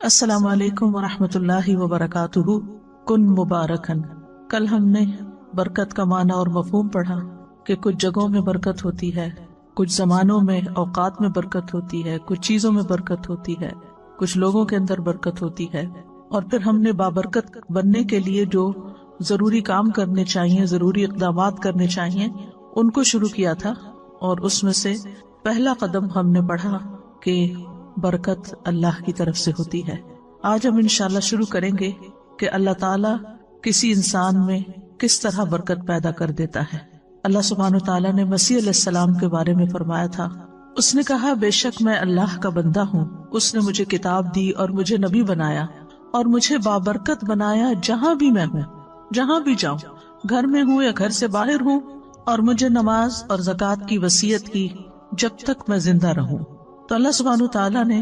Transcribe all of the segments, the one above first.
السلام علیکم ورحمۃ اللہ وبرکاتہ۔ کن مبارکن۔ کل ہم نے برکت کا معنی اور مفہوم پڑھا کہ کچھ جگہوں میں برکت ہوتی ہے، کچھ زمانوں میں اوقات میں برکت ہوتی ہے، کچھ چیزوں میں برکت ہوتی ہے، کچھ لوگوں کے اندر برکت ہوتی ہے، اور پھر ہم نے بابرکت بننے کے لیے جو ضروری کام کرنے چاہیے، ضروری اقدامات کرنے چاہیے، ان کو شروع کیا تھا۔ اور اس میں سے پہلا قدم ہم نے پڑھا کہ برکت اللہ کی طرف سے ہوتی ہے۔ آج ہم انشاءاللہ شروع کریں گے کہ اللہ تعالیٰ کسی انسان میں کس طرح برکت پیدا کر دیتا ہے۔ اللہ سبحانہ وتعالیٰ نے مسیح علیہ السلام کے بارے میں فرمایا تھا، اس نے کہا بے شک میں اللہ کا بندہ ہوں، اس نے مجھے کتاب دی اور مجھے نبی بنایا اور مجھے بابرکت بنایا جہاں بھی میں ہوں، جہاں بھی جاؤں، گھر میں ہوں یا گھر سے باہر ہوں، اور مجھے نماز اور زکوٰۃ کی وصیت کی جب تک میں زندہ رہوں۔ تو اللہ سبحانہ وتعالیٰ نے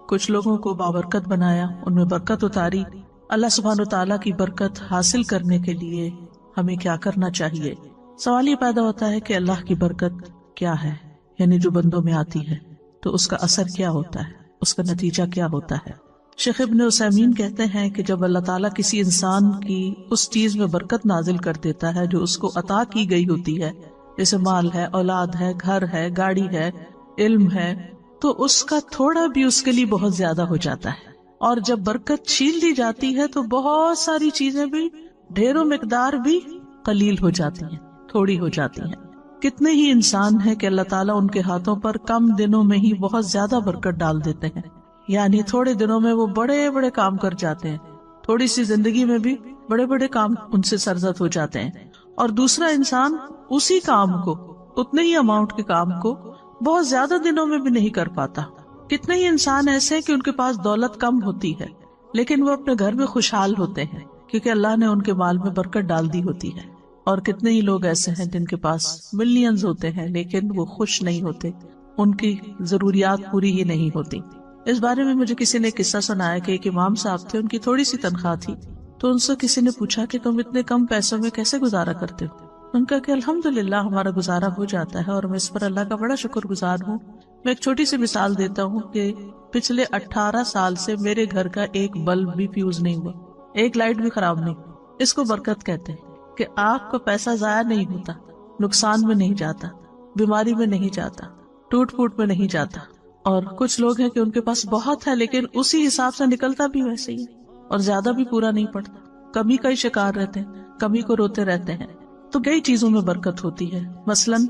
کچھ لوگوں کو بابرکت بنایا، ان میں برکت اتاری۔ اللہ سبحانہ وتعالیٰ کی برکت حاصل کرنے کے لیے ہمیں کیا کرنا چاہیے؟ سوال یہ پیدا ہوتا ہے کہ اللہ کی برکت کیا ہے، یعنی جو بندوں میں آتی ہے تو اس کا اثر کیا ہوتا ہے، اس کا نتیجہ کیا ہوتا ہے؟ شیخ ابن عثیمین کہتے ہیں کہ جب اللہ تعالیٰ کسی انسان کی اس چیز میں برکت نازل کر دیتا ہے جو اس کو عطا کی گئی ہوتی ہے، جیسے مال ہے، اولاد ہے، گھر ہے، گاڑی ہے، علم ہے، تو اس کا تھوڑا بھی اس کے لیے بہت زیادہ ہو جاتا ہے، اور جب برکت چھین لی جاتی ہے تو بہت ساری چیزیں بھی، ڈھیروں مقدار بھی قلیل ہو جاتی ہیں، تھوڑی ہو جاتی ہیں۔ کتنے ہی انسان ہیں کہ اللہ تعالیٰ ان کے ہاتھوں پر کم دنوں میں ہی بہت زیادہ برکت ڈال دیتے ہیں، یعنی تھوڑے دنوں میں وہ بڑے بڑے کام کر جاتے ہیں، تھوڑی سی زندگی میں بھی بڑے بڑے کام ان سے سرزد ہو جاتے ہیں، اور دوسرا انسان اسی کام کو، اتنے ہی اماؤنٹ کے کام کو بہت زیادہ دنوں میں بھی نہیں کر پاتا۔ کتنے ہی انسان ایسے ہیں کہ ان کے پاس دولت کم ہوتی ہے لیکن وہ اپنے گھر میں خوشحال ہوتے ہیں کیونکہ اللہ نے ان کے مال میں برکت ڈال دی ہوتی ہے، اور کتنے ہی لوگ ایسے ہیں جن کے پاس ملینز ہوتے ہیں لیکن وہ خوش نہیں ہوتے، ان کی ضروریات پوری ہی نہیں ہوتی۔ اس بارے میں مجھے کسی نے قصہ سنایا کہ ایک امام صاحب تھے، ان کی تھوڑی سی تنخواہ تھی، تو ان سے کسی نے پوچھا کہ تم اتنے کم پیسوں میں کیسے گزارا کرتے ہو؟ ان کا کہ الحمدللہ ہمارا گزارا ہو جاتا ہے اور میں اس پر اللہ کا بڑا شکر گزار ہوں۔ میں ایک چھوٹی سی مثال دیتا ہوں کہ پچھلے 18 سال سے میرے گھر کا ایک بلب بھی فیوز نہیں ہوا، ایک لائٹ بھی خراب نہیں۔ اس کو برکت کہتے ہیں کہ آپ کا پیسہ ضائع نہیں ہوتا، نقصان میں نہیں جاتا، بیماری میں نہیں جاتا، ٹوٹ پھوٹ میں نہیں جاتا۔ اور کچھ لوگ ہیں کہ ان کے پاس بہت ہے لیکن اسی حساب سے نکلتا بھی ویسے ہی، اور زیادہ بھی پورا نہیں پڑتا، کمی کا ہی شکار رہتے ہیں، کمی کو روتے رہتے ہیں۔ تو کئی چیزوں میں برکت ہوتی ہے، مثلاً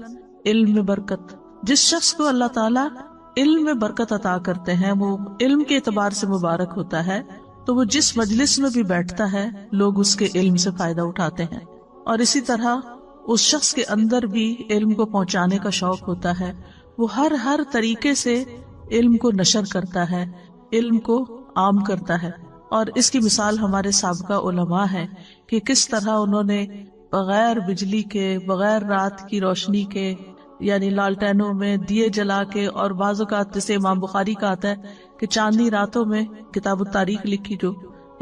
علم میں برکت۔ جس شخص کو اللہ تعالیٰ علم میں برکت عطا کرتے ہیں وہ علم کے اعتبار سے مبارک ہوتا ہے، تو وہ جس مجلس میں بھی بیٹھتا ہے لوگ اس کے علم سے فائدہ اٹھاتے ہیں، اور اسی طرح اس شخص کے اندر بھی علم کو پہنچانے کا شوق ہوتا ہے، وہ ہر طریقے سے علم کو نشر کرتا ہے، علم کو عام کرتا ہے۔ اور اس کی مثال ہمارے سابقہ علماء ہے کہ کس طرح انہوں نے بغیر بجلی کے، بغیر رات کی روشنی کے، یعنی لالٹینوں میں دیے جلا کے، اور بعض اوقات جیسے امام بخاری کا آتا ہے کہ چاندنی راتوں میں کتاب التاریخ لکھی جو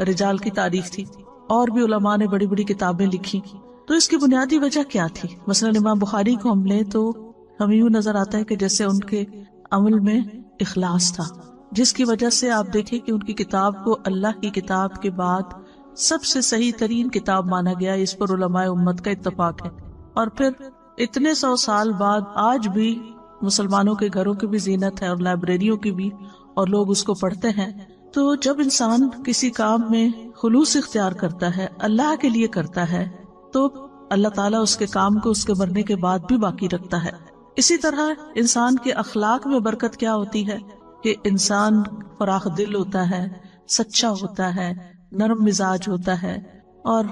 رجال کی تاریخ تھی، اور بھی علماء نے بڑی بڑی کتابیں لکھی۔ تو اس کی بنیادی وجہ کیا تھی؟ مثلا امام بخاری کو ہم لیں تو ہمیں یوں نظر آتا ہے کہ جیسے ان کے عمل میں اخلاص تھا، جس کی وجہ سے آپ دیکھیں کہ ان کی کتاب کو اللہ کی کتاب کے بعد سب سے صحیح ترین کتاب مانا گیا، اس پر علماء امت کا اتفاق ہے۔ اور پھر اتنے 100 سال بعد آج بھی مسلمانوں کے گھروں کی بھی زینت ہے اور لائبریریوں کی بھی، اور لوگ اس کو پڑھتے ہیں۔ تو جب انسان کسی کام میں خلوص اختیار کرتا ہے، اللہ کے لیے کرتا ہے، تو اللہ تعالیٰ اس کے کام کو اس کے مرنے کے بعد بھی باقی رکھتا ہے۔ اسی طرح انسان کے اخلاق میں برکت کیا ہوتی ہے کہ انسان فراخ دل ہوتا ہے، سچا ہوتا ہے، نرم مزاج ہوتا ہے، اور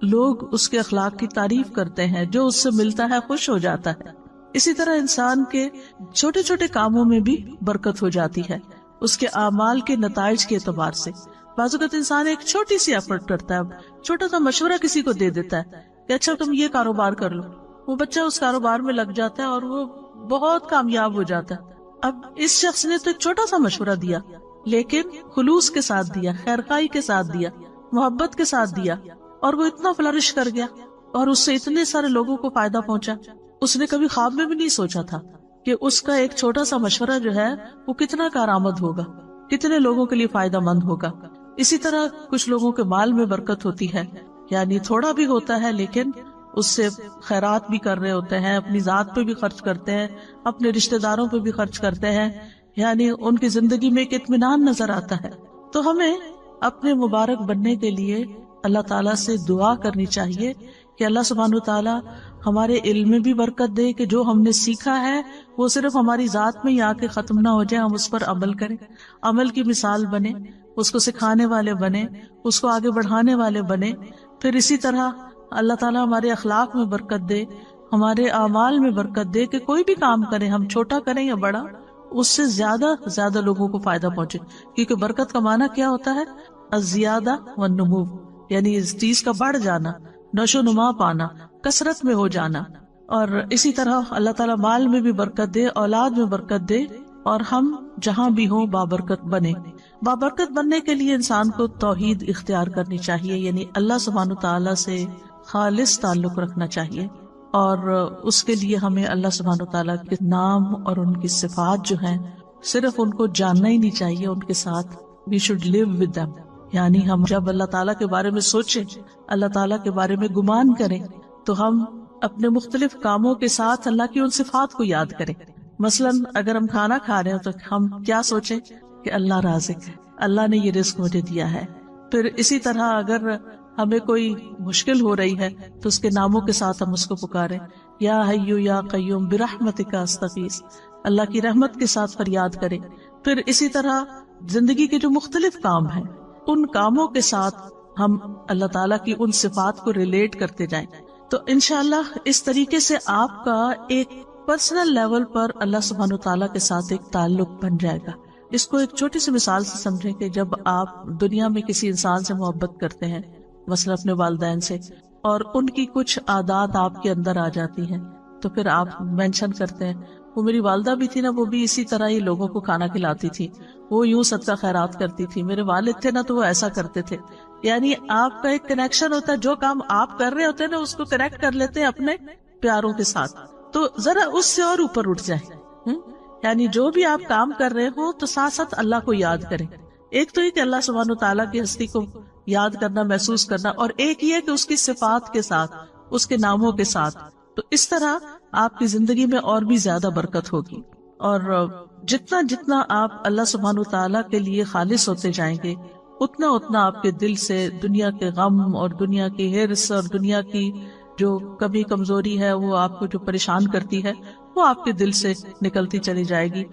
لوگ اس کے اخلاق کی تعریف کرتے ہیں، جو اس سے ملتا ہے خوش ہو جاتا ہے۔ اسی طرح انسان کے چھوٹے چھوٹے کاموں میں بھی برکت ہو جاتی ہے، اس کے اعمال کے نتائج کے اعتبار سے۔ بعض اوقات انسان ایک چھوٹی سی ایفرٹ کرتا ہے، چھوٹا سا مشورہ کسی کو دے دیتا ہے کہ اچھا تم یہ کاروبار کر لو، وہ بچہ اس کاروبار میں لگ جاتا ہے اور وہ بہت کامیاب ہو جاتا ہے۔ اب اس شخص نے تو ایک چھوٹا سا مشورہ دیا لیکن خلوص کے ساتھ دیا، خیرخواہی کے ساتھ دیا، محبت کے ساتھ دیا، اور وہ اتنا فلرش کر گیا اور اس سے اتنے سارے لوگوں کو فائدہ پہنچا۔ اس نے کبھی خواب میں بھی نہیں سوچا تھا کہ اس کا ایک چھوٹا سا مشورہ جو ہے وہ کتنا کارآمد ہوگا، کتنے لوگوں کے لیے فائدہ مند ہوگا۔ اسی طرح کچھ لوگوں کے مال میں برکت ہوتی ہے، یعنی تھوڑا بھی ہوتا ہے لیکن اس سے خیرات بھی کر رہے ہوتے ہیں، اپنی ذات پہ بھی خرچ کرتے ہیں، اپنے رشتہ داروں پہ بھی خرچ کرتے ہیں، یعنی ان کی زندگی میں ایک اطمینان نظر آتا ہے۔ تو ہمیں اپنے مبارک بننے کے لیے اللہ تعالیٰ سے دعا کرنی چاہیے کہ اللہ سبحانہ وتعالیٰ ہمارے علم میں بھی برکت دے، کہ جو ہم نے سیکھا ہے وہ صرف ہماری ذات میں ہی آ کے ختم نہ ہو جائے، ہم اس پر عمل کریں، عمل کی مثال بنے، اس کو سکھانے والے بنے، اس کو آگے بڑھانے والے بنے۔ پھر اسی طرح اللہ تعالیٰ ہمارے اخلاق میں برکت دے، ہمارے اعمال میں برکت دے، کہ کوئی بھی کام کریں، ہم چھوٹا کریں یا بڑا، اس سے زیادہ لوگوں کو فائدہ پہنچے، کیونکہ برکت کا معنی کیا ہوتا ہے؟ الزیادہ والنمو، یعنی اس چیز کا بڑھ جانا، نشو نما پانا، کثرت میں ہو جانا۔ اور اسی طرح اللہ تعالیٰ مال میں بھی برکت دے، اولاد میں برکت دے، اور ہم جہاں بھی ہوں بابرکت بنے۔ بابرکت بننے کے لیے انسان کو توحید اختیار کرنی چاہیے، یعنی اللہ سبحانہ تعالیٰ سے خالص تعلق رکھنا چاہیے، اور اس کے لیے ہمیں اللہ سبحانہ تعالیٰ کے نام اور ان کی صفات جو ہیں صرف ان کو جاننا ہی نہیں چاہیے، ان کے ساتھ we should live with them، یعنی ہم جب اللہ تعالیٰ کے بارے میں سوچیں، اللہ تعالیٰ کے بارے میں گمان کریں، تو ہم اپنے مختلف کاموں کے ساتھ اللہ کی ان صفات کو یاد کریں۔ مثلاً اگر ہم کھانا کھا رہے ہوں تو ہم کیا سوچیں کہ اللہ رازق ہے، اللہ نے یہ رزق مجھے دیا ہے۔ پھر اسی طرح اگر ہمیں کوئی مشکل ہو رہی ہے تو اس کے ناموں کے ساتھ ہم اس کو پکاریں، یا حیو یا قیوم برحمتک استغیث، اللہ کی رحمت کے ساتھ فریاد کریں۔ پھر اسی طرح زندگی کے جو مختلف کام ہیں ان کاموں کے ساتھ ہم اللہ تعالیٰ کی ان صفات کو ریلیٹ کرتے جائیں، تو انشاءاللہ اس طریقے سے آپ کا ایک پرسنل لیول پر اللہ سبحانہ تعالیٰ کے ساتھ ایک تعلق بن جائے گا۔ اس کو ایک چھوٹی سی مثال سے سمجھیں کہ جب آپ دنیا میں کسی انسان سے محبت کرتے ہیں، مثلا اپنے والدین سے، اور ان کی کچھ عادات آپ کے اندر آ جاتی ہیں، تو پھر آپ مینشن کرتے ہیں وہ میری والدہ بھی تھی نا، وہ بھی اسی طرح ہی لوگوں کو کھانا کھلاتی تھی، وہ یوں صدقہ خیرات کرتی تھی، میرے والد تھے نا تو وہ ایسا کرتے تھے۔ یعنی آپ کا ایک کنیکشن ہوتا ہے، جو کام آپ کر رہے ہوتے ہیں نا اس کو کنیکٹ کر لیتے ہیں اپنے پیاروں کے ساتھ، تو ذرا اس سے اور اوپر اٹھ جائیں۔ یعنی جو بھی آپ کام کر رہے ہو تو ساتھ ساتھ اللہ کو یاد کریں۔ ایک تو یہ کہ اللہ سبحانہ تعالیٰ کی ہستی کو یاد کرنا، محسوس کرنا، اور ایک یہ کہ اس کی صفات کے ساتھ، اس کے ناموں کے ساتھ، تو اس طرح آپ کی زندگی میں اور بھی زیادہ برکت ہوگی۔ اور جتنا آپ اللہ سبحانہ تعالیٰ کے لیے خالص ہوتے جائیں گے، اتنا آپ کے دل سے دنیا کے غم اور دنیا کی ہرس اور دنیا کی جو کمی کمزوری ہے، وہ آپ کو جو پریشان کرتی ہے، وہ آپ کے دل سے نکلتی چلی جائے گی۔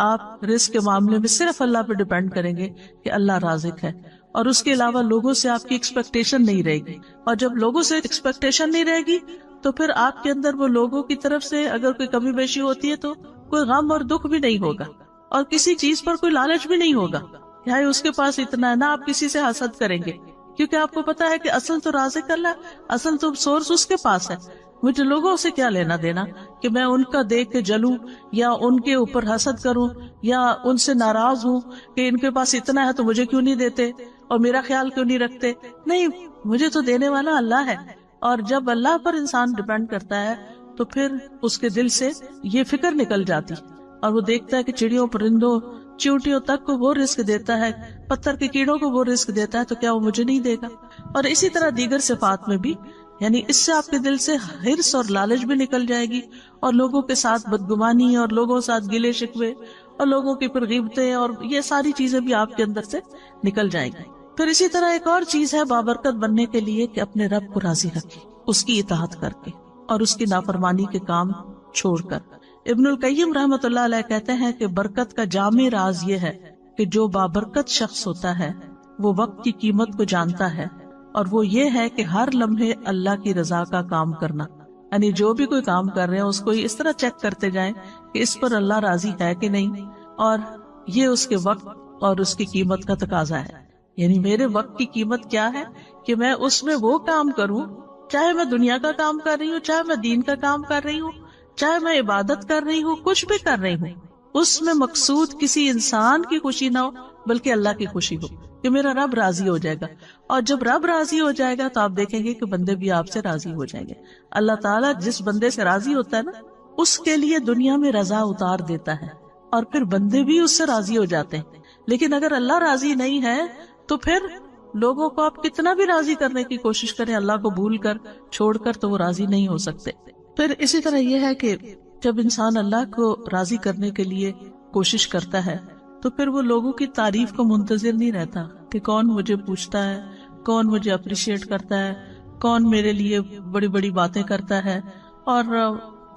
آپ رزق کے معاملے میں صرف اللہ پہ ڈیپینڈ کریں گے کہ اللہ رازق ہے، اور اس کے علاوہ لوگوں سے آپ کی ایکسپیکٹیشن نہیں رہے گی۔ اور جب لوگوں سے ایکسپیکٹیشن نہیں رہے گی تو پھر آپ کے اندر وہ لوگوں کی طرف سے اگر کوئی کمی بیشی ہوتی ہے تو کوئی غم اور دکھ بھی نہیں ہوگا، اور کسی چیز پر کوئی لالچ بھی نہیں ہوگا، یعنی اس کے پاس اتنا ہے، نہ آپ کسی سے حسد کریں گے، کیونکہ آپ کو پتا ہے کہ اصل تو رازق اللہ، اصل تو سورس اس کے پاس ہے۔ مجھے لوگوں سے کیا لینا دینا کہ میں ان کا دیکھ کے جلوں یا ان کے اوپر حسد کروں یا ان سے ناراض ہوں کہ ان کے پاس اتنا ہے تو مجھے کیوں نہیں دیتے اور میرا خیال کیوں نہیں رکھتے۔ نہیں، مجھے تو دینے والا اللہ ہے۔ اور جب اللہ پر انسان ڈیپینڈ کرتا ہے تو پھر اس کے دل سے یہ فکر نکل جاتی، اور وہ دیکھتا ہے کہ چڑیوں، پرندوں، چیونٹیوں تک کو وہ رزق دیتا ہے، پتھر کے کیڑوں کو وہ رزق دیتا ہے، تو کیا وہ مجھے نہیں دے گا؟ اور اسی طرح دیگر صفات میں بھی، یعنی اس سے آپ کے دل سے ہرس اور لالچ بھی نکل جائے گی، اور لوگوں کے ساتھ بدگمانی اور لوگوں کے ساتھ گلے شکوے اور لوگوں کی پھر غیبتیں اور یہ ساری چیزیں بھی آپ کے اندر سے نکل جائیں گی۔ پھر اسی طرح ایک اور چیز ہے بابرکت بننے کے لیے کہ اپنے رب کو راضی رکھیں، اس کی اطاعت کر کے اور اس کی نافرمانی کے کام چھوڑ کر۔ ابن القیم رحمۃ اللہ علیہ کہتے ہیں کہ برکت کا جامع راز یہ ہے کہ جو بابرکت شخص ہوتا ہے وہ وقت کی قیمت کو جانتا ہے، اور وہ یہ ہے کہ ہر لمحے اللہ کی رضا کا کام کرنا، یعنی جو بھی کوئی کام کر رہے ہیں اس کو اس طرح چیک کرتے جائیں کہ اس پر اللہ راضی ہے کہ نہیں، اور یہ اس کے وقت اور اس کی قیمت کا تقاضا ہے۔ یعنی میرے وقت کی قیمت کیا ہے کہ میں اس میں وہ کام کروں، چاہے میں دنیا کا کام کر رہی ہوں، چاہے میں دین کا کام کر رہی ہوں، چاہے میں عبادت کر رہی ہوں، کچھ بھی کر رہی ہوں، اس میں مقصود کسی انسان کی خوشی نہ ہو بلکہ اللہ کی خوشی ہو کہ میرا رب راضی ہو جائے گا۔ اور جب رب راضی ہو جائے گا تو آپ دیکھیں گے کہ بندے بھی آپ سے راضی ہو جائیں گے۔ اللہ تعالیٰ جس بندے سے راضی ہوتا ہے نا، اس کے لیے دنیا میں رضا اتار دیتا ہے، اور پھر بندے بھی اس سے راضی ہو جاتے ہیں۔ لیکن اگر اللہ راضی نہیں ہے تو پھر لوگوں کو آپ کتنا بھی راضی کرنے کی کوشش کریں، اللہ کو بھول کر چھوڑ کر، تو وہ راضی نہیں ہو سکتے۔ پھر اسی طرح یہ ہے کہ جب انسان اللہ کو راضی کرنے کے لیے کوشش کرتا ہے تو پھر وہ لوگوں کی تعریف کو منتظر نہیں رہتا کہ کون مجھے پوچھتا ہے، کون مجھے اپریشیٹ کرتا ہے، کون میرے لیے بڑی بڑی باتیں کرتا ہے۔ اور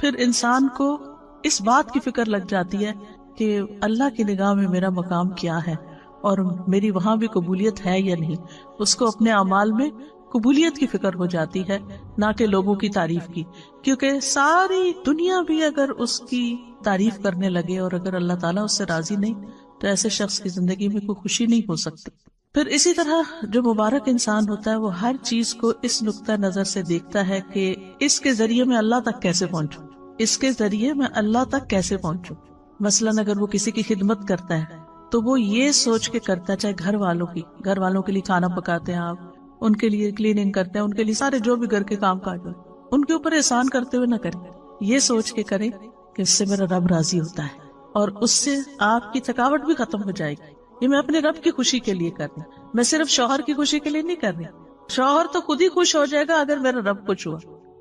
پھر انسان کو اس بات کی فکر لگ جاتی ہے کہ اللہ کی نگاہ میں میرا مقام کیا ہے اور میری وہاں بھی قبولیت ہے یا نہیں۔ اس کو اپنے اعمال میں قبولیت کی فکر ہو جاتی ہے، نہ کہ لوگوں کی تعریف کی، کیونکہ ساری دنیا بھی اگر اس کی تعریف کرنے لگے اور اگر اللہ تعالیٰ اس سے راضی نہیں تو ایسے شخص کی زندگی میں کوئی خوشی نہیں ہو سکتی۔ پھر اسی طرح جو مبارک انسان ہوتا ہے وہ ہر چیز کو اس نقطہ نظر سے دیکھتا ہے کہ اس کے ذریعے میں اللہ تک کیسے پہنچوں، اس کے ذریعے میں اللہ تک کیسے پہنچوں۔ مثلاً اگر وہ کسی کی خدمت کرتا ہے تو وہ یہ سوچ کے کرتا ہے، چاہے گھر والوں کے لیے کھانا پکاتے ہیں آپ، ان کے لیے کلیننگ کرتے ہیں، ان کے لیے سارے جو بھی گھر کے کام کاج ہیں ان کے اوپر احسان کرتے ہوئے نہ کریں، یہ سوچ کے کریں کہ اس سے میرا رب راضی ہوتا ہے اور اس سے آپ کی تھکاوٹ بھی ختم ہو جائے گی۔ یہ میں اپنے رب کی خوشی کے لیے کر رہی ہوں، میں صرف شوہر کی خوشی کے لیے نہیں کر رہی۔ شوہر تو خود ہی خوش ہو جائے گا اگر میرا رب خوش ہوا،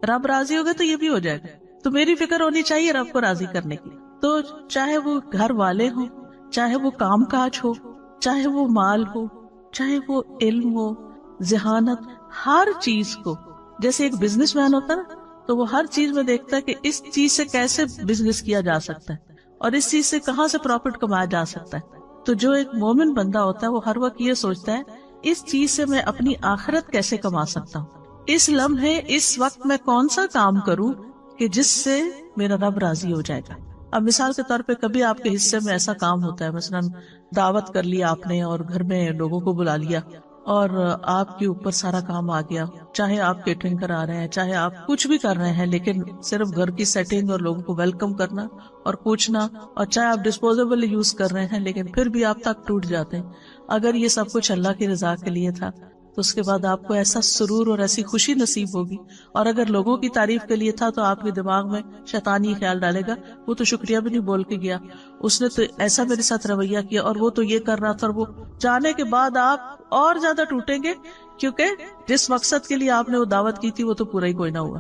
رب راضی ہوگا تو یہ بھی ہو جائے گا۔ تو میری فکر ہونی چاہیے رب کو راضی کرنے کی۔ تو چاہے وہ گھر والے ہوں، چاہے وہ کام کاج ہو، چاہے وہ مال ہو، چاہے وہ علم ہو، ذہانت، ہر چیز کو، جیسے ایک بزنس مین ہوتا ہے نا تو وہ ہر چیز میں دیکھتا ہے کہ اس چیز سے کیسے بزنس کیا جا سکتا ہے اور اس چیز سے کہاں سے پروفٹ کمایا جا سکتا ہے۔ تو جو ایک مومن بندہ ہوتا ہے وہ ہر وقت یہ سوچتا ہے اس چیز سے میں اپنی آخرت کیسے کما سکتا ہوں، اس لمحے اس وقت میں کون سا کام کروں کہ جس سے میرا رب راضی ہو جائے گا۔ اب مثال کے طور پہ کبھی آپ کے حصے میں ایسا کام ہوتا ہے، مثلا دعوت کر لیا آپ نے اور گھر میں لوگوں کو بلا لیا اور آپ کے اوپر سارا کام آ گیا، چاہے آپ کیٹرنگ کرا رہے ہیں، چاہے آپ کچھ بھی کر رہے ہیں، لیکن صرف گھر کی سیٹنگ اور لوگوں کو ویلکم کرنا اور پوچھنا، اور چاہے آپ ڈسپوزیبل یوز کر رہے ہیں لیکن پھر بھی آپ تک ٹوٹ جاتے ہیں۔ اگر یہ سب کچھ اللہ کی رضا کے لیے تھا تو اس کے بعد آپ کو ایسا سرور اور ایسی خوشی نصیب ہوگی، اور اگر لوگوں کی تعریف کے لیے تھا تو آپ کے دماغ میں شیطان یہ خیال ڈالے گا وہ تو شکریہ بھی نہیں بول کے گیا، اس نے تو ایسا میرے ساتھ رویہ کیا اور وہ تو یہ کر رہا تھا، اور وہ جانے کے بعد آپ اور زیادہ ٹوٹیں گے کیونکہ جس مقصد کے لیے آپ نے وہ دعوت کی تھی وہ تو پورا ہی کوئی نہ ہوا۔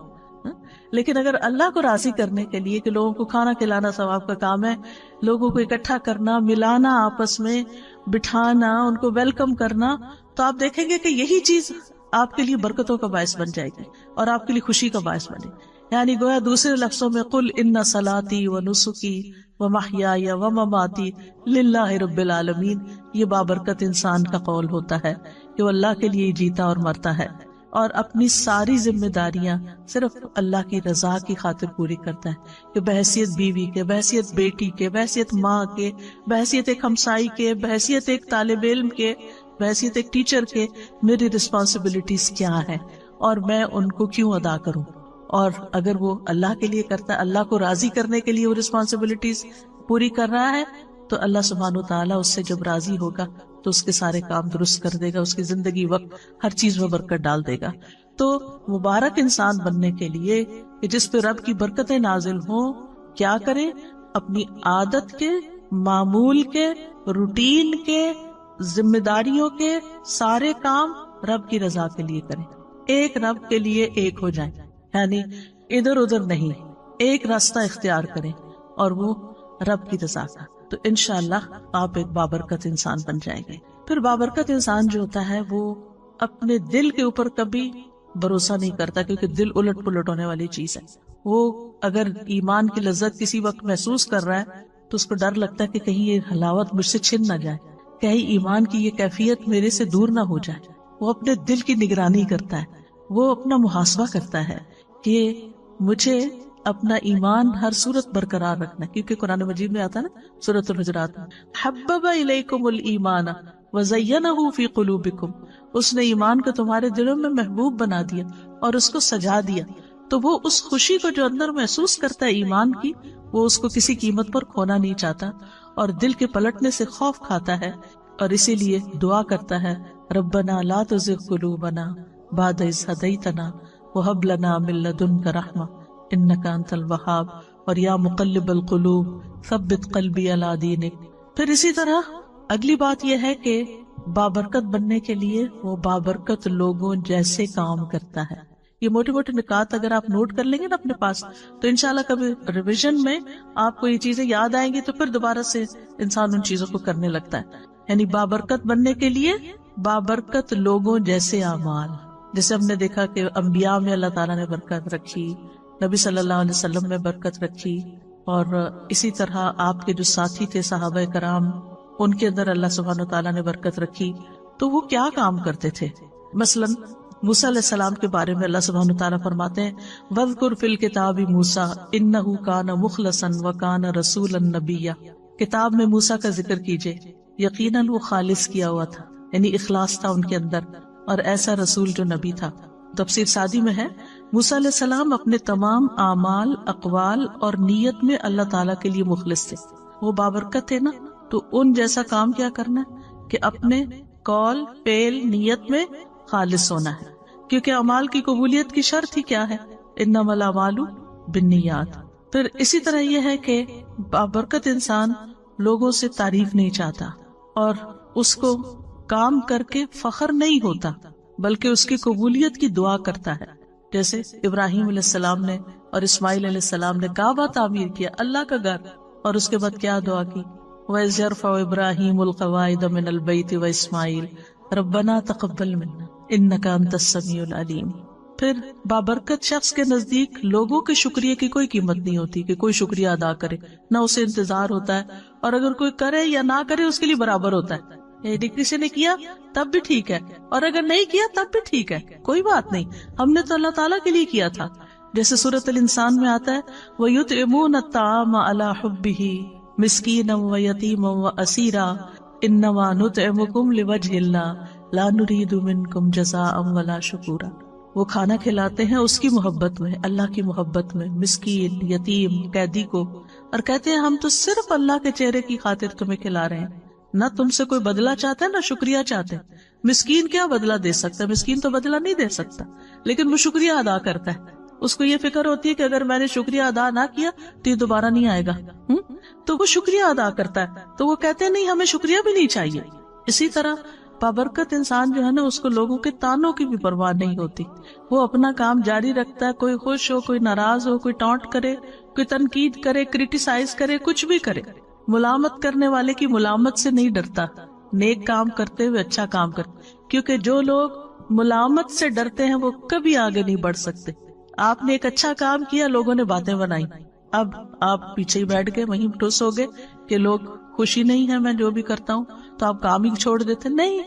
لیکن اگر اللہ کو راضی کرنے کے لیے کہ لوگوں کو کھانا کھلانا ثواب کا کام ہے، لوگوں کو اکٹھا کرنا، ملانا، آپس میں بٹھانا، ان کو ویلکم کرنا، تو آپ دیکھیں گے کہ یہی چیز آپ کے لیے برکتوں کا باعث بن جائے گی اور آپ کے لیے خوشی کا باعث بنے۔ یعنی گویا دوسرے لفظوں میں قل ان صلاتی و نسکی و محیای و مماتی للہ رب العالمین، یہ بابرکت انسان کا قول ہوتا ہے کہ وہ اللہ کے لیے جیتا اور مرتا ہے اور اپنی ساری ذمہ داریاں صرف اللہ کی رضا کی خاطر پوری کرتا ہے، کہ بحیثیت بیوی کے، بحیثیت بیٹی کے، بحیثیت ماں کے، بحیثیت ایک ہمسائی کے، بحیثیت ایک طالب علم کے، بحیثیت ایک ٹیچر کے، میری رسپانسبلٹیز کیا ہے اور میں ان کو کیوں ادا کروں۔ اور اگر وہ اللہ کے لیے کرتا ہے، اللہ کو راضی کرنے کے لیے وہ رسپانسبلٹیز پوری کر رہا ہے، تو اللہ سبحانہ و تعالیٰ اس سے جب راضی ہوگا تو اس کے سارے کام درست کر دے گا، اس کی زندگی وقت ہر چیز میں برکت ڈال دے گا۔ تو مبارک انسان بننے کے لیے کہ جس پہ رب کی برکتیں نازل ہوں، کیا کریں؟ اپنی عادت کے، معمول کے، روٹین کے، ذمہ داریوں کے سارے کام رب کی رضا کے لیے کریں، ایک رب کے لیے ایک ہو جائیں، یعنی ادھر ادھر نہیں، ایک راستہ اختیار کریں اور وہ رب کی رضا کا، تو انشاءاللہ آپ ایک بابرکت انسان بن جائیں گے۔ پھر بابرکت انسان جو ہوتا ہے وہ اپنے دل کے اوپر کبھی بھروسہ نہیں کرتا، کیونکہ دل الٹ پلٹ ہونے والی چیز ہے۔ وہ اگر ایمان کی لذت کسی وقت محسوس کر رہا ہے تو اس کو ڈر لگتا ہے کہ کہیں یہ حلاوت مجھ سے چھن نہ جائے، کہیں ایمان کی یہ کیفیت میرے سے دور نہ ہو جائے۔ وہ اپنے دل کی نگرانی کرتا ہے، وہ اپنا محاسبہ کرتا ہے کہ مجھے اپنا ایمان ہر صورت برقرار رکھنا، کیونکہ قرآن مجید میں آتا ہے نا سورۃ الحجرات میں، حبب الیکم الایمان وزینہ فی قلوبکم، اس نے ایمان کو تمہارے دلوں میں محبوب بنا دیا اور اس کو سجا دیا۔ تو وہ اس خوشی کو جو اندر محسوس کرتا ہے ایمان کی، وہ اس کو کسی قیمت پر کھونا نہیں چاہتا اور دل کے پلٹنے سے خوف کھاتا ہے، اور اسی لیے دعا کرتا ہے ربنا لا تزغ قلوبنا بعد اذ ہدیتنا وہب لنا من لدنک رحمہ انک انت الوہاب، اور یا مقلب القلوب ثبت قلبی علی دینک۔ پھر اسی طرح اگلی بات یہ ہے کہ بابرکت بننے کے لیے وہ بابرکت لوگوں جیسے کام کرتا ہے. یہ موٹے موٹے نکات اگر آپ نوٹ کر لیں گے نا اپنے پاس تو انشاءاللہ کبھی ریویژن میں آپ کو یہ چیزیں یاد آئیں گی تو پھر دوبارہ سے انسان ان چیزوں کو کرنے لگتا ہے. یعنی بابرکت بننے کے لیے بابرکت لوگوں جیسے اعمال. جیسے ہم نے دیکھا کہ انبیاء میں اللہ تعالیٰ نے برکت رکھی، نبی صلی اللہ علیہ وسلم میں برکت رکھی، اور اسی طرح آپ کے جو ساتھی تھے صحابہ کرام ان کے اندر اللہ سبحانہ وتعالیٰ نے برکت رکھی. تو وہ کیا کام کرتے تھے؟ مثلا موسیٰ علیہ السلام کے بارے میں اللہ سبحانہ وتعالیٰ فرماتے ہیں وَاذْكُرْ فِي الْكِتَابِ مُوسَىٰ إِنَّهُ كَانَ مُخْلَصًا وَكَانَ رَسُولًا نَبِيًّا. کتاب میں موسیٰ کا ذکر کیجئے، یقیناً وہ خالص کیا ہوا تھا، یعنی اخلاص تھا ان کے اندر، اور ایسا رسول جو نبی تھا. تفسیر سعدی میں ہے موسیٰ علیہ السلام اپنے تمام اعمال، اقوال اور نیت میں اللہ تعالیٰ کے لیے مخلص تھے. وہ بابرکت تھے نا، تو ان جیسا کام کیا کرنا ہے کہ اپنے قول، فعل، نیت میں خالص ہونا ہے. کیونکہ اعمال کی قبولیت کی شرط ہی کیا ہے؟ انما الاعمال بالنیات. پھر اسی طرح یہ ہے کہ بابرکت انسان لوگوں سے تعریف نہیں چاہتا اور اس کو کام کر کے فخر نہیں ہوتا، بلکہ اس کی قبولیت کی دعا کرتا ہے. جیسے ابراہیم علیہ السلام نے اور اسماعیل علیہ السلام نے کعبہ تعمیر کیا، اللہ کا گھر، اور اس کے بعد کیا دعا کی؟ وَإِذْ يَرْفَعُ إِبْرَاهِيمُ الْقَوَاعِدَ مِنَ الْبَيْتِ وَإِسْمَاعِيلُ رَبَّنَا تَقَبَّلْ مِنَّا إِنَّكَ أَنْتَ السَّمِيعُ الْعَلِيمُ. پھر بابرکت شخص کے نزدیک لوگوں کے شکریہ کی کوئی قیمت نہیں ہوتی کہ کوئی شکریہ ادا کرے، نہ اسے انتظار ہوتا ہے، اور اگر کوئی کرے یا نہ کرے اس کے لیے برابر ہوتا ہے. یعنی کسی نے کیا تب بھی ٹھیک ہے، اور اگر نہیں کیا تب بھی ٹھیک ہے، کوئی بات نہیں، ہم نے تو اللہ تعالیٰ کے لیے کیا تھا. جیسے سورۃ الانسان میں آتا ہے وَيُطْعِمُونَ الطَّعَامَ عَلَى حُبِّهِ مِسْكِينًا وَيَتِيمًا وَأَسِيرًا إِنَّمَا نُطْعِمُكُمْ لِوَجْهِ اللَّهِ لَا نُرِيدُ مِنكُمْ جَزَاءً وَلَا شُكُورًا. وہ کھانا کھلاتے ہیں اس کی محبت میں، اللہ کی محبت میں، مسکین، یتیم، قیدی کو، اور کہتے ہیں ہم تو صرف اللہ کے چہرے کی خاطر تمہیں کھلا رہے ہیں، نہ تم سے کوئی بدلہ چاہتے ہیں نہ شکریہ چاہتے ہیں. مسکین کیا بدلہ دے سکتا ہے؟ مسکین تو بدلہ نہیں دے سکتا، لیکن وہ شکریہ ادا کرتا ہے. اس کو یہ فکر ہوتی ہے کہ اگر میں نے شکریہ ادا نہ کیا تو یہ دوبارہ نہیں آئے گا، تو وہ شکریہ ادا کرتا ہے. تو وہ کہتے ہیں نہیں، ہمیں شکریہ بھی نہیں چاہیے. اسی طرح بابرکت انسان جو ہے نا، اس کو لوگوں کے تانوں کی بھی پرواہ نہیں ہوتی. وہ اپنا کام جاری رکھتا ہے، کوئی خوش ہو، کوئی ناراض ہو، کوئی ٹانٹ کرے، کوئی تنقید کرے، کرٹیسائز کرے، کچھ بھی کرے، ملامت کرنے والے کی ملامت سے نہیں ڈرتا. نیک کام کرتے ہوئے اچھا کام کرتے، کیونکہ جو لوگ ملامت سے ڈرتے ہیں وہ کبھی آگے نہیں بڑھ سکتے. آپ نے ایک اچھا کام کیا، لوگوں نے باتیں بنائی، اب آپ پیچھے ہی بیٹھ گئے، وہیں ٹھوس ہو گئے کہ لوگ خوشی نہیں ہے میں جو بھی کرتا ہوں، تو آپ کام ہی چھوڑ دیتے. نہیں،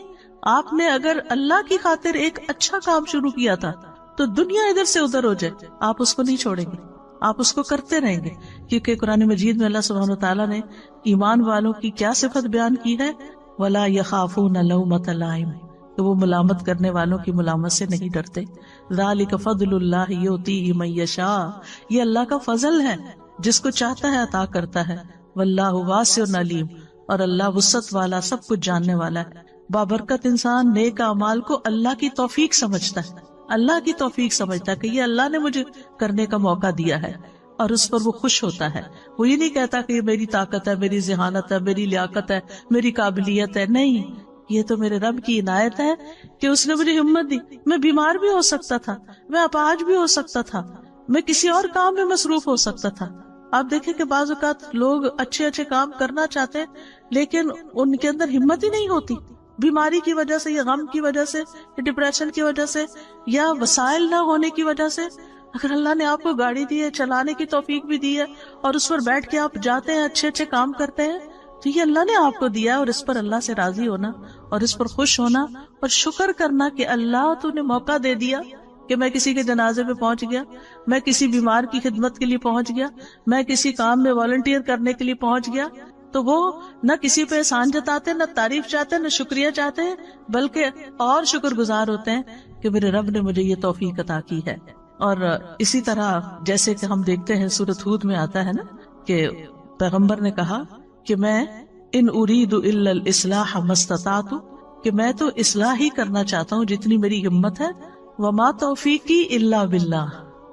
آپ نے اگر اللہ کی خاطر ایک اچھا کام شروع کیا تھا تو دنیا ادھر سے ادھر ہو جائے، آپ اس کو نہیں چھوڑیں گے، آپ اس کو کرتے رہیں گے. کیونکہ قرآن مجید میں اللہ سبحانہ وتعالیٰ نے ایمان والوں کی کیا صفت بیان کی ہے؟ وَلَا يَخَافُونَ لَوْمَةَ لَائِمٍ، کہ وہ ملامت کرنے والوں کی ملامت سے نہیں ڈرتے. ذَلِكَ فَضْلُ اللَّهِ يُؤْتِيهِ مَن يَشَاءُ، یہ اللہ کا فضل ہے، جس کو چاہتا ہے عطا کرتا ہے. وَاللَّهُ وَاسِعٌ عَلِيمٌ، اور اللہ وسعت والا، سب کچھ جاننے والا ہے. بابرکت انسان نیک اعمال کو اللہ کی توفیق سمجھتا ہے، اللہ کی توفیق سمجھتا ہے کہ یہ اللہ نے مجھے کرنے کا موقع دیا ہے، اور اس پر وہ خوش ہوتا ہے. وہ یہ نہیں کہتا کہ یہ میری طاقت ہے، میری ذہانت ہے، میری لیاقت ہے، میری قابلیت ہے. نہیں، یہ تو میرے رب کی عنایت ہے کہ اس نے مجھے ہمت دی. میں بیمار بھی ہو سکتا تھا، میں اپاہج بھی ہو سکتا تھا، میں کسی اور کام میں مصروف ہو سکتا تھا. آپ دیکھیں کہ بعض اوقات لوگ اچھے اچھے کام کرنا چاہتے ہیں لیکن ان کے اندر ہمت ہی نہیں ہوتی، بیماری کی وجہ سے یا غم کی وجہ سے یا ڈپریشن کی وجہ سے یا وسائل نہ ہونے کی وجہ سے. اگر اللہ نے آپ کو گاڑی دی ہے، چلانے کی توفیق بھی دی ہے، اور اس پر بیٹھ کے آپ جاتے ہیں، اچھے اچھے کام کرتے ہیں، تو یہ اللہ نے آپ کو دیا ہے. اور اس پر اللہ سے راضی ہونا اور اس پر خوش ہونا اور شکر کرنا کہ اللہ تو نے موقع دے دیا کہ میں کسی کے جنازے پہ پہنچ گیا، میں کسی بیمار کی خدمت کے لیے پہنچ گیا، میں کسی کام میں والنٹیئر کرنے کے لیے پہنچ گیا. تو وہ نہ کسی پہ احسان جتاتے، نہ تعریف چاہتے، نہ شکریہ چاہتے ہیں، بلکہ اور شکر گزار ہوتے ہیں کہ میرے رب نے مجھے یہ توفیق عطا کی ہے. اور اسی طرح جیسے کہ ہم دیکھتے ہیں سورۃ ہود میں آتا ہے نا کہ پیغمبر نے کہا کہ میں ان اريد الا الاصلاح ما استطعت، کہ میں تو اصلاح ہی کرنا چاہتا ہوں جتنی میری ہمت ہے. وما توفیقی الا باللہ،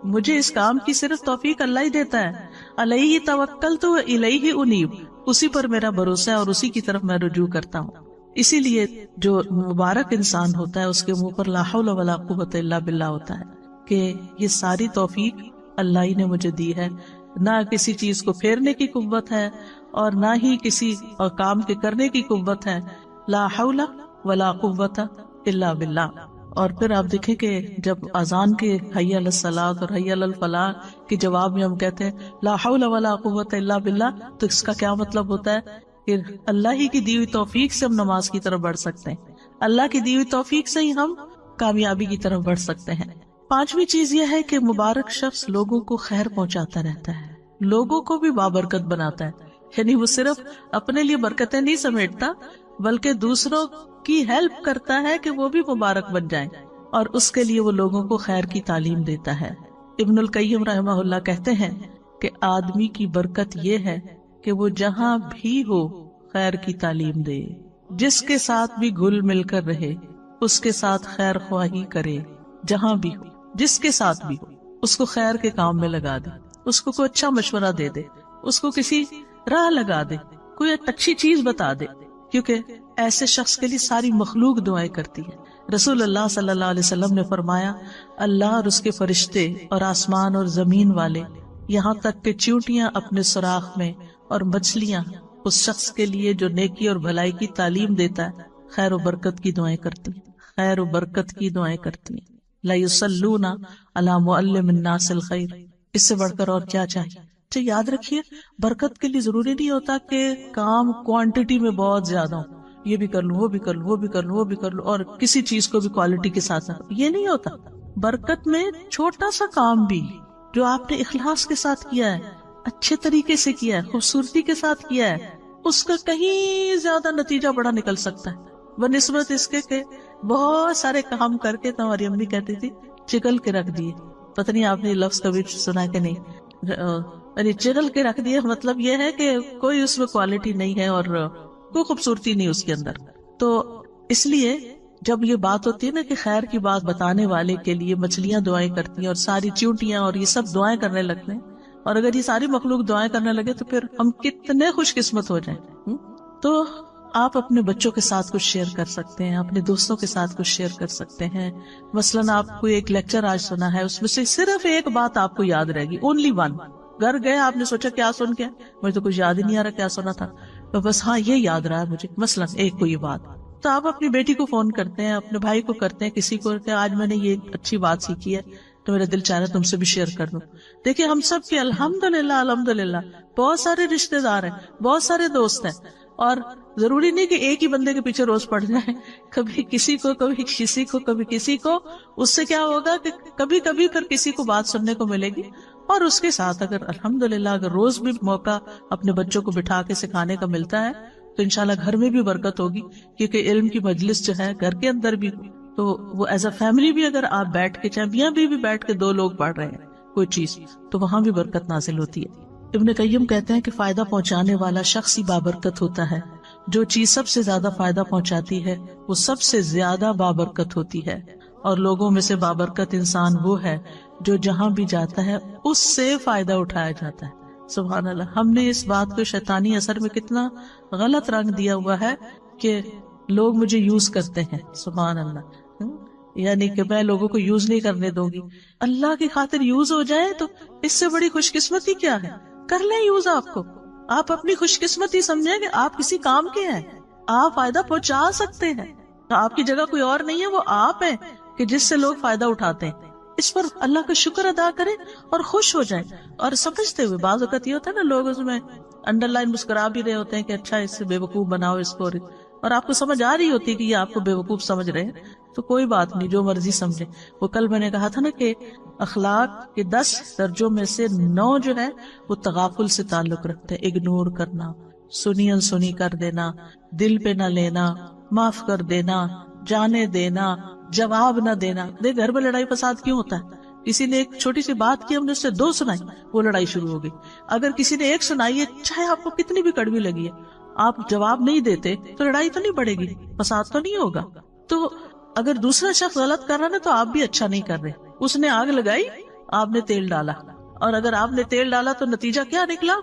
مجھے اس کام کی صرف توفیق اللہ ہی دیتا ہے. علیہ توکلت والیہ انیب، اسی پر میرا بھروسہ ہے اور اسی کی طرف میں رجوع کرتا ہوں. اسی لیے جو مبارک انسان ہوتا ہے اس کے منہ پر لا حول ولا قوت الا باللہ ہوتا ہے کہ یہ ساری توفیق اللہ ہی نے مجھے دی ہے، نہ کسی چیز کو پھیرنے کی قوت ہے اور نہ ہی کسی کام کے کرنے کی قوت ہے، لا حول ولا قوت الا باللہ۔ اور پھر آپ دیکھیں کہ جب اذان کے حی علی الصلاۃ اور حی علی الفلاح کے جواب میں ہم کہتے ہیں لا حول ولا قوت الا باللہ، تو اس کا کیا مطلب ہوتا ہے کہ اللہ ہی کی دی ہوئی توفیق سے ہم نماز کی طرف بڑھ سکتے ہیں، اللہ کی دی ہوئی توفیق سے ہی ہم کامیابی کی طرف بڑھ سکتے ہیں۔ پانچویں چیز یہ ہے کہ مبارک شخص لوگوں کو خیر پہنچاتا رہتا ہے، لوگوں کو بھی بابرکت بناتا ہے، یعنی وہ صرف اپنے لیے برکتیں نہیں سمیٹتا بلکہ دوسروں کی ہیلپ کرتا ہے کہ وہ بھی مبارک بن جائیں، اور اس کے لیے وہ لوگوں کو خیر کی تعلیم دیتا ہے۔ ابن القیم رحمہ اللہ کہتے ہیں کہ آدمی کی برکت یہ ہے کہ وہ جہاں بھی ہو خیر کی تعلیم دے، جس کے ساتھ بھی گھل مل کر رہے اس کے ساتھ خیر خواہی کرے، جہاں بھی ہو جس کے ساتھ بھی ہو اس کو خیر کے کام میں لگا دے، اس کو کوئی اچھا مشورہ دے دے، اس کو کسی راہ لگا دے، کوئی اچھی چیز بتا دے، کیونکہ ایسے شخص کے لیے ساری مخلوق دعائیں کرتی ہے۔ رسول اللہ صلی اللہ علیہ وسلم نے فرمایا اللہ اور اس کے فرشتے اور آسمان اور زمین والے، یہاں تک کہ چیونٹیاں اپنے سوراخ میں اور مچھلیاں اس شخص کے لیے جو نیکی اور بھلائی کی تعلیم دیتا ہے خیر و برکت کی دعائیں کرتی ہیں، خیر و برکت کی دعائیں کرتی ہیں۔ لا یصلون علی معلم الناس الخیر، اس سے بڑھ کر اور کیا چاہیے؟ تو یاد رکھیے برکت کے لیے ضروری نہیں ہوتا کہ کام کوانٹٹی میں بہت زیادہ ہو، یہ بھی کر لوں وہ بھی کر لوں وہ بھی کر لوں وہ بھی کر لوں، اور کسی چیز کو بھی کوالٹی کے ساتھ ساتھ، یہ نہیں ہوتا۔ برکت میں چھوٹا سا کام بھی جو آپ نے اخلاص کے ساتھ کیا ہے، اچھے طریقے سے کیا ہے، خوبصورتی کے ساتھ کیا ہے، اس کا کہیں زیادہ نتیجہ بڑا نکل سکتا ہے بنسبت اس کے کہ بہت سارے کام کر کے تو ہماری امی کہتی تھی چگل کے رکھ دیے۔ پتہ نہیں آپ نے لفظ کبھی سنا کہ نہیں، یعنی چگل کے رکھ دیے مطلب یہ ہے کہ کوئی اس میں کوالٹی نہیں ہے اور کوئی خوبصورتی نہیں اس کے اندر۔ تو اس لیے جب یہ بات ہوتی ہے نا کہ خیر کی بات بتانے والے کے لیے مچھلیاں دعائیں کرتی ہیں اور ساری چیونٹیاں اور یہ سب دعائیں کرنے لگتے ہیں، اور اگر یہ ساری مخلوق دعائیں کرنے لگے تو پھر ہم کتنے خوش قسمت ہو جائیں۔ تو آپ اپنے بچوں کے ساتھ کچھ شیئر کر سکتے ہیں، اپنے دوستوں کے ساتھ کچھ شیئر کر سکتے ہیں۔ مثلاً آپ کو ایک لیکچر آج سنا ہے، اس میں سے صرف ایک بات آپ کو یاد رہے گی، اونلی ون۔ گھر گئے آپ نے سوچا کیا سن کے، مجھے تو کچھ یاد ہی نہیں آ رہا کیا سنا تھا، تو بس ہاں یہ یاد رہا ہے مجھے، مثلاً ایک کوئی بات، تو آپ اپنی بیٹی کو فون کرتے ہیں، اپنے بھائی کو کرتے ہیں، کسی کو کہ آج میں نے یہ اچھی بات سیکھی ہے تو میرا دل چاہ رہا ہے تم سے بھی شیئر کر دوں۔ دیکھیں ہم سب کے الحمدللہ بہت سارے رشتے دار ہیں، بہت سارے دوست ہیں، اور ضروری نہیں کہ ایک ہی بندے کے پیچھے روز پڑ جائیں، کبھی کسی کو کبھی کسی کو کبھی کسی کو، اس سے کیا ہوگا کہ کبھی کبھی پھر کسی کو بات سننے کو ملے گی۔ اور اس کے ساتھ اگر الحمدللہ اگر روز بھی موقع اپنے بچوں کو بٹھا کے سکھانے کا ملتا ہے تو انشاءاللہ گھر میں بھی برکت ہوگی، کیونکہ علم کی مجلس جو ہے گھر کے اندر بھی تو وہ ایز اے فیملی بھی اگر آپ بیٹھ کے چاہے میاں بھی بیٹھ کے دو لوگ پڑھ رہے ہیں کوئی چیز تو وہاں بھی برکت نازل ہوتی ہے۔ ابن قیم کہتے ہیں کہ فائدہ پہنچانے والا شخص ہی بابرکت ہوتا ہے، جو چیز سب سے زیادہ فائدہ پہنچاتی ہے وہ سب سے زیادہ بابرکت ہوتی ہے، اور لوگوں میں سے بابرکت انسان وہ ہے جو جہاں بھی جاتا ہے اس سے فائدہ اٹھایا جاتا ہے۔ سبحان اللہ، ہم نے اس بات کو شیطانی اثر میں کتنا غلط رنگ دیا ہوا ہے کہ لوگ مجھے یوز کرتے ہیں، سبحان اللہ، یعنی کہ میں لوگوں کو یوز نہیں کرنے دوں گی۔ اللہ کی خاطر یوز ہو جائے تو اس سے بڑی خوش قسمتی کیا ہے، کر لیں یوز آپ کو، آپ اپنی خوش قسمتی سمجھیں کہ آپ کسی کام کے ہیں، آپ فائدہ پہنچا سکتے ہیں، آپ کی جگہ کوئی اور نہیں ہے، وہ آپ ہیں کہ جس سے لوگ فائدہ اٹھاتے ہیں۔ اس پر اللہ کا شکر ادا کریں اور خوش ہو جائیں، اور سمجھتے ہوئے بعض اوقات یہ ہوتا ہے نا لوگ اس میں انڈر لائن مسکرا بھی رہے ہوتے ہیں کہ اچھا اس سے بے وقوف بناؤ اس کو، اور آپ کو سمجھ آ رہی ہوتی ہے کہ یہ آپ کو بے وقوف سمجھ رہے ہیں، تو کوئی بات نہیں، جو مرضی سمجھے۔ وہ کل میں نے کہا تھا نا کہ اخلاق کے 10 درجوں میں سے 9 جو ہے وہ تغافل سے تعلق رکھتے ہیں، اگنور کرنا، سنی انسنی کر دینا، دل پہ نہ لینا، معاف کر دینا، جانے دینا، جواب نہ دینا۔ دیکھ گھر میں لڑائی فساد کیوں ہوتا ہے؟ کسی نے ایک چھوٹی سی بات کی، ہم نے اس سے 2 سنائی، وہ لڑائی شروع ہو گئی۔ اگر کسی نے 1 سنائی ہے، چاہے آپ کو کتنی بھی کڑوی لگی ہے، آپ جواب نہیں دیتے تو لڑائی تو نہیں بڑھے گی، فساد تو نہیں ہوگا۔ تو اگر دوسرا شخص غلط کر رہا ہے تو آپ بھی اچھا نہیں کر رہے۔ اس نے آگ لگائی، آپ نے تیل ڈالا، اور اگر آپ نے تیل ڈالا تو نتیجہ کیا نکلا؟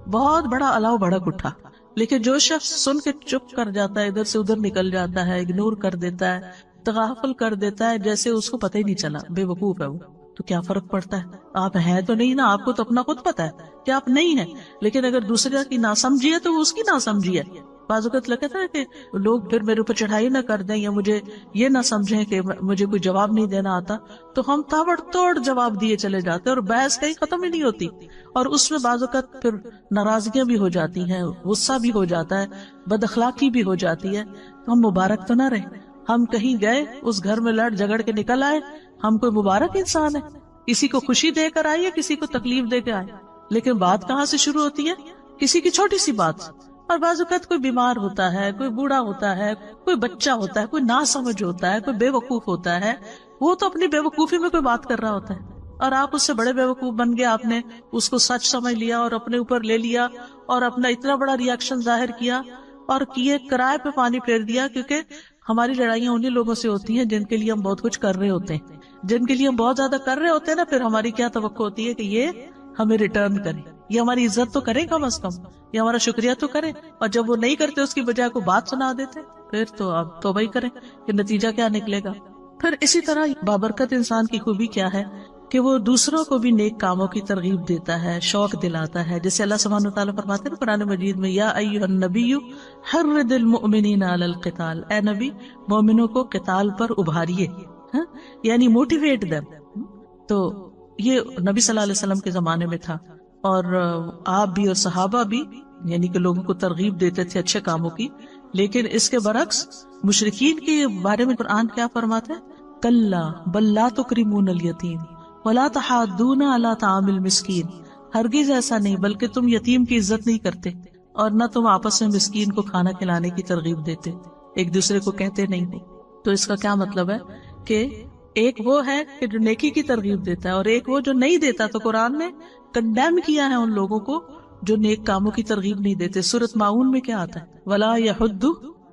بہت بڑا الاؤ بھڑک اٹھا۔ لیکن جو شخص سن کے چپ کر جاتا ہے، ادھر سے ادھر نکل جاتا ہے، اگنور کر دیتا ہے، تغافل کر دیتا ہے، جیسے اس کو پتہ ہی نہیں چلا، بے وقوف ہے وہ، تو کیا فرق پڑتا ہے؟ آپ ہیں تو نہیں نا، آپ کو تو اپنا خود پتا ہے کہ آپ نہیں ہیں، لیکن اگر دوسرے کی ناسمجھی ہے تو وہ اس کی ناسمجھی ہے۔ بعض اوقات لگتا ہے کہ لوگ پھر میرے اوپر چڑھائی نہ کر دیں یا مجھے یہ نہ سمجھیں کہ مجھے کوئی جواب نہیں دینا آتا، تو ہم تابڑ توڑ جواب دیے چلے جاتے ہیں اور بحث کہیں ختم ہی نہیں ہوتی، اور اس میں بعض اوقات پھر ناراضگیاں بھی ہو جاتی ہیں، غصہ بھی ہو جاتا ہے، بد اخلاقی بھی ہو جاتی ہے۔ تو ہم مبارک تو نہ رہے، ہم کہیں گئے اس گھر میں لڑ جھگڑ کے نکل آئے، ہم کوئی مبارک انسان ہے؟ کسی کو خوشی دے کر آئے یا کسی کو تکلیف دے کے آئے؟ لیکن بات کہاں سے شروع ہوتی ہے؟ کسی کی چھوٹی سی بات۔ اور بعض اوقات کوئی بیمار ہوتا ہے، کوئی بوڑھا ہوتا ہے، کوئی بچہ ہوتا ہے، کوئی ناسمجھ ہوتا ہے، کوئی بے وقوف ہوتا ہے، وہ تو اپنی بے وقوفی میں کوئی بات کر رہا ہوتا ہے اور آپ اس سے بڑے بے وقوف بن گئے، آپ نے اس کو سچ سمجھ لیا اور اپنے اوپر لے لیا اور اپنا اتنا بڑا ری ایکشن ظاہر کیا اور کیے کرائے پہ پانی پھیر دیا۔ کیونکہ ہماری لڑائیاں انہی لوگوں سے ہوتی ہیں جن کے لیے ہم بہت کچھ کر رہے ہوتے ہیں، جن کے لیے ہم بہت زیادہ کر رہے ہوتے ہیں نا، پھر ہماری کیا توقع ہوتی ہے کہ یہ ہمیں ریٹرن کرے، یہ ہماری عزت تو کرے کم از کم، یہ ہمارا شکریہ تو کرے، اور جب وہ نہیں کرتے اس کی بجائے کو بات سنا دیتے، پھر تو آپ توبہ ہی کریں کہ نتیجہ کیا نکلے گا۔ پھر اسی طرح بابرکت انسان کی خوبی کیا ہے کہ وہ دوسروں کو بھی نیک کاموں کی ترغیب دیتا ہے، شوق دلاتا ہے، جیسے اللہ سبحانہ وتعالیٰ فرماتے ہیں قرآن مجید میں، یا ایھا النبی حرض المؤمنین علی القتال، اے نبی مومنوں کو قتال پر ابھاریے، یعنی موٹیویٹ دیم۔ تو یہ نبی صلی اللہ علیہ وسلم کے زمانے میں تھا، اور آپ بھی اور صحابہ بھی یعنی کہ لوگوں کو ترغیب دیتے تھے اچھے کاموں کی۔ لیکن اس کے برعکس مشرکین کے بارے میں قرآن کیا فرماتا ہے؟ کلا بل لا تکرمون الیتیم ولا تحاضون علی طعام المسکین، ہرگز ایسا نہیں، بلکہ تم یتیم کی عزت نہیں کرتے اور نہ تم آپس میں مسکین کو کھانا کھلانے کی ترغیب دیتے، ایک دوسرے کو کہتے نہیں ہو۔ تو اس کا کیا مطلب ہے کہ ایک وہ ہے کہ جو نیکی کی ترغیب دیتا ہے اور ایک وہ جو نہیں دیتا۔ تو قرآن نے کنڈیم کیا ہے ان لوگوں کو جو نیک کاموں کی ترغیب نہیں دیتے۔ سورۃ ماؤن میں کیا آتا ہے؟ ولا یحض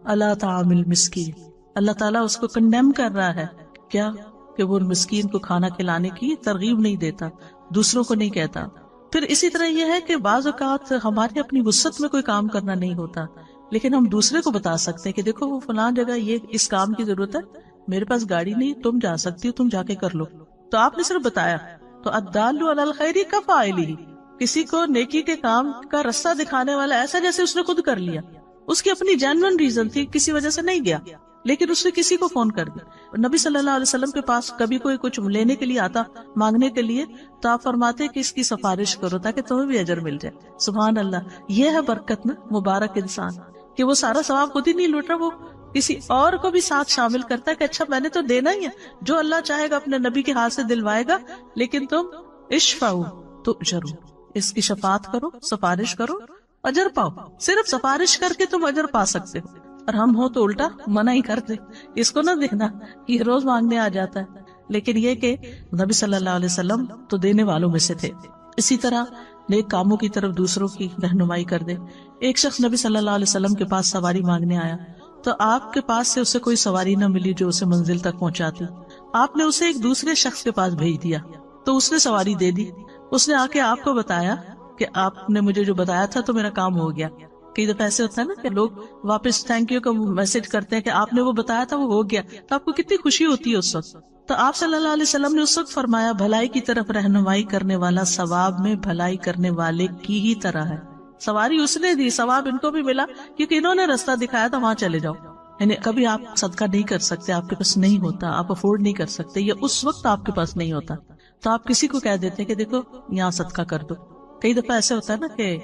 علی طعام المسکین، اللہ تعالیٰ اس کو کنڈیم کر رہا ہے، کیا کہ وہ مسکین کو کھانا کھلانے کی ترغیب نہیں دیتا، دوسروں کو نہیں کہتا۔ پھر اسی طرح یہ ہے کہ بعض اوقات ہمارے اپنی وسعت میں کوئی کام کرنا نہیں ہوتا، لیکن ہم دوسرے کو بتا سکتے ہیں کہ دیکھو وہ فلاں جگہ یہ اس کام کی ضرورت ہے، میرے پاس گاڑی نہیں، تم جا سکتی ہو، تم جا کے کر لو۔ تو آپ نے صرف بتایا۔ تو الدال علی الخیر کفاعلہ، کسی کو نیکی کے کام کا رستہ دکھانے والا ایسا جیسے اس نے خود کر لیا، اس کی اپنی جینوئن ریزن تھی، کسی وجہ سے نہیں گیا، لیکن اس نے کسی کو فون کر دیا۔ نبی صلی اللہ علیہ وسلم کے پاس کبھی کوئی کچھ لینے کے لیے آتا، مانگنے کے لیے، تو آپ فرماتے کہ اس کی سفارش کرو تاکہ تمہیں بھی اجر مل جائے۔ سبحان اللہ، یہ ہے برکت نا، مبارک انسان کہ وہ سارا ثواب خود ہی نہیں لوٹ رہا، وہ کسی اور کو بھی ساتھ شامل کرتا ہے کہ اچھا میں نے تو دینا ہی ہے، جو اللہ چاہے گا اپنے نبی کے ہاتھ سے دلوائے گا، لیکن تم اشفعوا تؤجروا، اس کی شفاعت کرو، سفارش کرو، اجر پاؤ۔ صرف سفارش کر کے تم اجر پا سکتے ہو، اور ہم ہو تو الٹا منع ہی کرتے، اس کو نہ دینا، یہ روز مانگنے آ جاتا ہے۔ لیکن یہ کہ نبی صلی اللہ علیہ وسلم تو دینے والوں میں سے تھے۔ اسی طرح نیک کاموں کی طرف دوسروں کی رہنمائی کر دے۔ ایک شخص نبی صلی اللہ علیہ وسلم کے پاس سواری مانگنے آیا، تو آپ کے پاس سے اسے کوئی سواری نہ ملی جو اسے منزل تک پہنچاتی۔ آپ نے اسے ایک دوسرے شخص کے پاس بھیج دیا، تو اس نے سواری دے دی۔ اس نے آ کے آپ کو بتایا کہ آپ نے مجھے جو بتایا تھا تو میرا کام ہو گیا۔ کئی دفعہ ایسے ہوتا ہے نا کہ لوگ واپس تھینک یو کا میسج کرتے ہیں کہ آپ نے وہ بتایا تھا وہ ہو گیا، تو آپ کو کتنی خوشی ہوتی ہے اس وقت۔ تو آپ صلی اللہ علیہ وسلم نے اس وقت فرمایا، بھلائی کی طرف رہنمائی کرنے والا ثواب میں بھلائی کرنے والے کی ہی طرح ہے۔ سواری اس نے دی، ثواب ان کو بھی ملا کیونکہ انہوں نے راستہ دکھایا تھا، وہاں چلے جاؤ۔ یعنی کبھی آپ صدقہ نہیں کر سکتے، آپ کے پاس نہیں ہوتا، آپ افورڈ نہیں کر سکتے، یا اس وقت آپ کے پاس نہیں ہوتا، تو آپ کسی کو کہہ دیتے کہ دیکھو یہاں صدقہ کر دو۔ کئی دفعہ ایسے ہوتا ہے نا کہ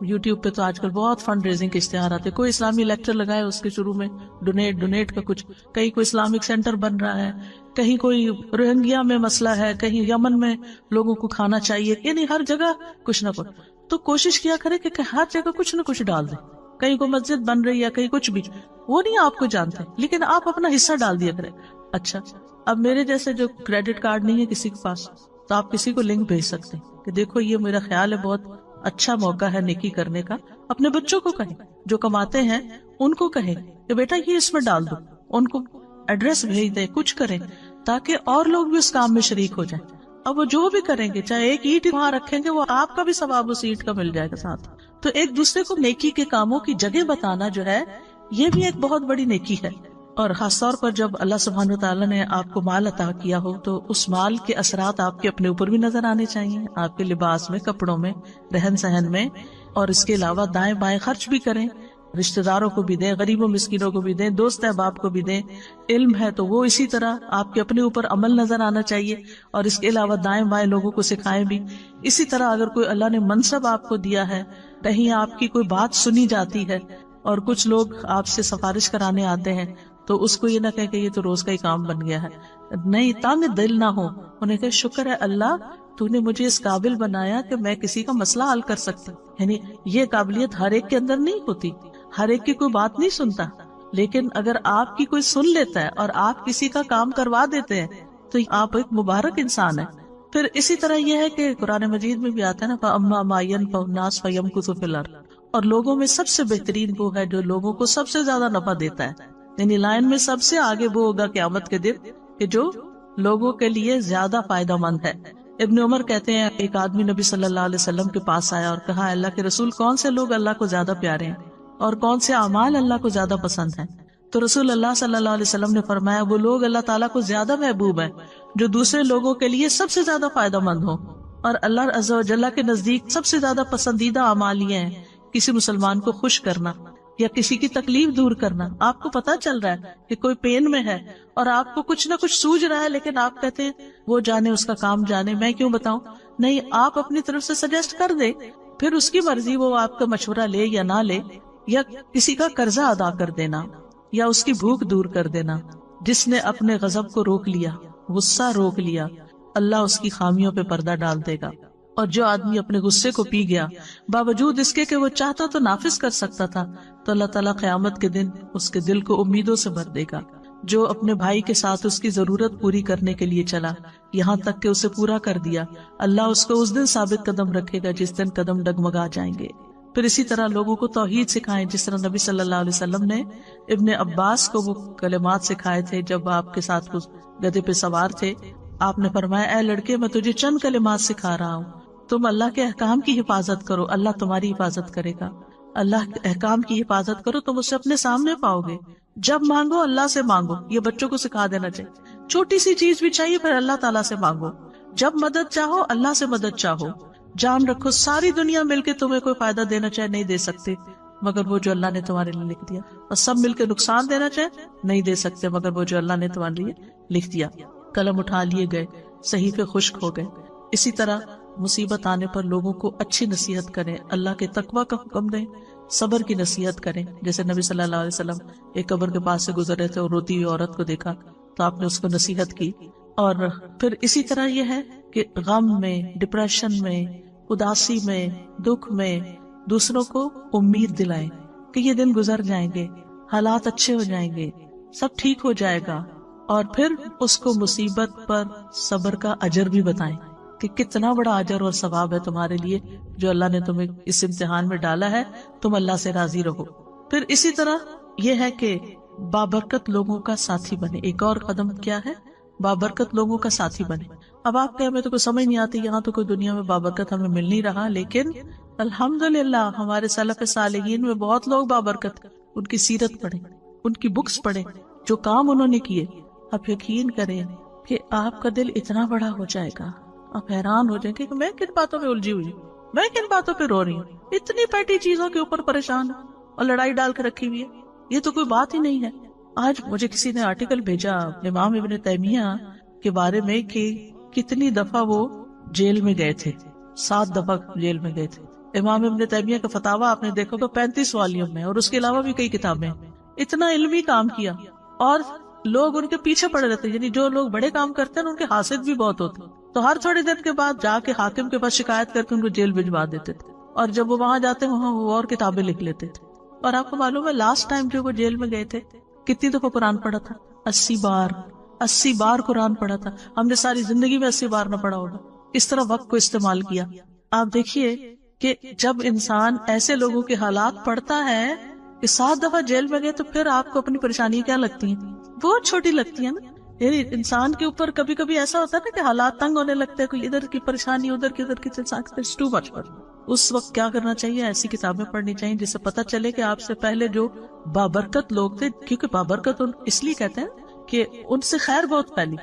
یوٹیوب پہ تو آج کل بہت فنڈ ریزنگ کے اشتہار آتے، کوئی اسلامی لیکچر لگائے اس کے شروع میں ڈونیٹ کا کچھ، کہیں کوئی اسلامک سینٹر بن رہا ہے، کہیں کوئی روہنگیا میں مسئلہ ہے، کہیں یمن میں لوگوں کو کھانا چاہیے، یعنی ہر جگہ کچھ نہ کچھ۔ تو کوشش کیا کرے کہ ہر جگہ کچھ نہ کچھ ڈال دیں، کہیں کوئی مسجد بن رہی ہے، کہیں کچھ بھی، وہ نہیں آپ کو جانتے، لیکن آپ اپنا حصہ ڈال دیا کریں۔ اچھا اب میرے جیسے جو کریڈٹ کارڈ نہیں ہے کسی کے پاس، تو آپ کسی کو لنک بھیج سکتے ہیں کہ دیکھو یہ میرا خیال ہے بہت اچھا موقع ہے نیکی کرنے کا۔ اپنے بچوں کو کہیں جو کماتے ہیں، ان کو کہیں کہ بیٹا یہ اس میں ڈال دو، ان کو ایڈریس بھیج دیں، کچھ کریں تاکہ اور لوگ بھی اس کام میں شریک ہو جائیں۔ اب وہ جو بھی کریں گے، چاہے ایک اینٹ وہاں رکھیں گے، وہ آپ کا بھی ثواب اس اینٹ کا مل جائے گا ساتھ۔ تو ایک دوسرے کو نیکی کے کاموں کی جگہ بتانا جو ہے یہ بھی ایک بہت بڑی نیکی ہے. اور خاص طور پر جب اللہ سبحانہ وتعالیٰ نے آپ کو مال عطا کیا ہو تو اس مال کے اثرات آپ کے اپنے اوپر بھی نظر آنے چاہیے، آپ کے لباس میں، کپڑوں میں، رہن سہن میں. اور اس کے علاوہ دائیں بائیں خرچ بھی کریں، رشتہ داروں کو بھی دیں، غریبوں مسکینوں کو بھی دیں، دوست احباب کو بھی دیں. علم ہے تو وہ اسی طرح آپ کے اپنے اوپر عمل نظر آنا چاہیے، اور اس کے علاوہ دائیں بائیں لوگوں کو سکھائیں بھی. اسی طرح اگر کوئی اللہ نے منصب آپ کو دیا ہے، کہیں آپ کی کوئی بات سنی جاتی ہے اور کچھ لوگ آپ سے سفارش کرانے آتے ہیں تو اس کو یہ نہ کہے کہ یہ تو روز کا ہی کام بن گیا ہے. نہیں، تنگ دل نہ ہو، انہیں کہ شکر ہے اللہ تو نے مجھے اس قابل بنایا کہ میں کسی کا مسئلہ حل کر سکتی. یعنی یہ قابلیت ہر ایک کے اندر نہیں ہوتی، ہر ایک کی کوئی بات نہیں سنتا، لیکن اگر آپ کی کوئی سن لیتا ہے اور آپ کسی کا کام کروا دیتے ہیں تو آپ ایک مبارک انسان ہیں. پھر اسی طرح یہ ہے کہ قرآن مجید میں بھی آتا ہے نا فَأَمَّا مَا يَنْفَعُ النَّاسَ فَيَمْكُثُ فِي الْأَرْضِ، اور لوگوں میں سب سے بہترین وہ ہے جو لوگوں کو سب سے زیادہ نفع دیتا ہے. یعنی لائن میں سب سے آگے وہ ہوگا قیامت کے دن کہ جو لوگوں کے لیے زیادہ فائدہ مند ہے. ابن عمر کہتے ہیں ایک آدمی نبی صلی اللہ علیہ وسلم کے پاس آیا اور کہا اللہ کے رسول کون سے لوگ اللہ کو زیادہ پیارے ہیں اور کون سے اعمال اللہ کو زیادہ پسند ہیں؟ تو رسول اللہ صلی اللہ علیہ وسلم نے فرمایا وہ لوگ اللہ تعالیٰ کو زیادہ محبوب ہیں جو دوسرے لوگوں کے لیے سب سے زیادہ فائدہ مند ہوں، اور اللہ عز و جل کے نزدیک سب سے زیادہ پسندیدہ اعمال یہ ہیں کسی مسلمان کو خوش کرنا یا کسی کی تکلیف دور کرنا. آپ کو پتا چل رہا ہے کہ کوئی پین میں ہے اور آپ کو کچھ نہ کچھ سوج رہا ہے، لیکن آپ کہتے ہیں وہ جانے، اس کا کام جانے، میں کیوں بتاؤں. نہیں، آپ اپنی طرف سے سجیسٹ کر دیں، پھر اس کی مرضی وہ آپ کا مشورہ لے یا نہ لے. یا کسی کا قرضہ ادا کر دینا یا اس کی بھوک دور کر دینا. جس نے اپنے غضب کو روک لیا، غصہ روک لیا، اللہ اس کی خامیوں پہ پردہ ڈال دے گا. اور جو آدمی اپنے غصے کو پی گیا باوجود اس کے کہ وہ چاہتا تو نافذ کر سکتا تھا، تو اللہ تعالیٰ قیامت کے دن اس کے دل کو امیدوں سے بھر دے گا. جو اپنے بھائی کے ساتھ اس کی ضرورت پوری کرنے کے لیے چلا یہاں تک کہ اسے پورا کر دیا، اللہ اس کو اس دن ثابت قدم رکھے گا جس دن قدم ڈگمگا جائیں گے. پھر اسی طرح لوگوں کو توحید سکھائیں، جس طرح نبی صلی اللہ علیہ وسلم نے ابن عباس کو وہ کلمات سکھائے تھے جب آپ کے ساتھ گدھے پہ سوار تھے. آپ نے فرمایا اے لڑکے میں تجھے چند کلمات سکھا رہا ہوں، تم اللہ کے احکام کی حفاظت کرو، اللہ تمہاری حفاظت کرے گا. اللہ کے احکام کی حفاظت کرو، تم اسے اپنے سامنے پاؤ گے. جب مانگو اللہ سے مانگو، یہ بچوں کو سکھا دینا چاہیے. چھوٹی سی چیز بھی چاہیے پھر اللہ تعالیٰ سے مانگو. جب مدد چاہو اللہ سے مدد چاہو. جان رکھو ساری دنیا مل کے تمہیں کوئی فائدہ دینا چاہے نہیں دے سکتے مگر وہ جو اللہ نے تمہارے لیے لکھ دیا، اور سب مل کے نقصان دینا چاہے نہیں دے سکتے مگر وہ جو اللہ نے تمہارے لیے لکھ دیا. قلم اٹھا لیے گئے، صحیفے خشک ہو گئے. اسی طرح مصیبت آنے پر لوگوں کو اچھی نصیحت کریں، اللہ کے تقوی کا حکم دیں، صبر کی نصیحت کریں. جیسے نبی صلی اللہ علیہ وسلم ایک قبر کے پاس سے گزر رہے تھے اور روتی ہوئی عورت کو دیکھا تو آپ نے اس کو نصیحت کی. اور پھر اسی طرح یہ ہے کہ غم میں، ڈپریشن میں، اداسی میں، دکھ میں دوسروں کو امید دلائیں کہ یہ دن گزر جائیں گے، حالات اچھے ہو جائیں گے، سب ٹھیک ہو جائے گا. اور پھر اس کو مصیبت پر صبر کا اجر بھی بتائیں کہ کتنا بڑا اجر اور ثواب ہے تمہارے لیے جو اللہ نے تمہیں اس امتحان میں ڈالا ہے، تم اللہ سے راضی رہو. پھر اسی طرح یہ ہے کہ بابرکت لوگوں کا ساتھی بنے. ایک اور قدم کیا ہے؟ بابرکت لوگوں کا ساتھی بنے. اب آپ کہ ہمیں تو کوئی سمجھ نہیں آتی، یہاں تو کوئی دنیا میں بابرکت ہمیں مل نہیں رہا، لیکن الحمدللہ ہمارے سلف صالحین میں بہت لوگ بابرکت. ان کی سیرت پڑھیں، ان کی بکس پڑھیں، جو کام انہوں نے کیے. آپ یقین کریں کہ آپ کا دل اتنا بڑا ہو جائے گا، آپ حیران ہو جائیں گے کہ میں کن باتوں پہ الجھی ہوئی ہوں، میں کن باتوں پہ رو رہی ہوں، اتنی پیٹی چیزوں کے اوپر پریشان اور لڑائی ڈال کے رکھی ہوئی ہے، یہ تو کوئی بات ہی نہیں ہے. آج مجھے کسی نے آرٹیکل بھیجا امام ابن تیمیہ کے بارے میں کہ کتنی دفعہ وہ جیل میں گئے تھے. 7 دفعہ جیل میں گئے تھے. امام ابن تیمیہ کا فتاویٰ آپ نے دیکھو کہ 35 والیوم میں، اور اس کے علاوہ بھی کئی کتابیں. اتنا علمی کام کیا اور لوگ ان کے پیچھے پڑے رہتے. یعنی جو لوگ بڑے کام کرتے ہیں ان کے حاسد بھی بہت ہوتے، تو ہر تھوڑے دن کے بعد جا کے حاکم کے پاس شکایت کر کے ان کو جیل بھجوا دیتے تھے، اور جب وہ وہاں جاتے وہاں وہ اور کتابیں لکھ لیتے تھے. اور آپ کو معلوم ہے لاسٹ ٹائم جو وہ جیل میں گئے تھے کتنی دفعہ قرآن پڑھا تھا؟ 80 بار قرآن پڑھا تھا. ہم نے ساری زندگی میں 80 بار نہ پڑھا ہوگا. اس طرح وقت کو استعمال کیا. آپ دیکھیے کہ جب انسان ایسے لوگوں کے حالات پڑھتا ہے کہ 7 دفعہ جیل میں گئے، تو پھر آپ کو اپنی پریشانی کیا لگتی ہیں؟ بہت چھوٹی لگتی ہے نا. یعنی انسان کے اوپر کبھی کبھی ایسا ہوتا ہے نا کہ حالات تنگ ہونے لگتے ہیں، کوئی ادھر کی پریشانی ادھر کی ٹو مچ پر اس وقت کیا کرنا چاہیے؟ ایسی کتابیں پڑھنی چاہیے جس سے پتہ چلے کہ آپ سے پہلے جو بابرکت لوگ تھے، کیونکہ بابرکت اس لیے کہتے ہیں کہ ان سے خیر بہت پھیلی،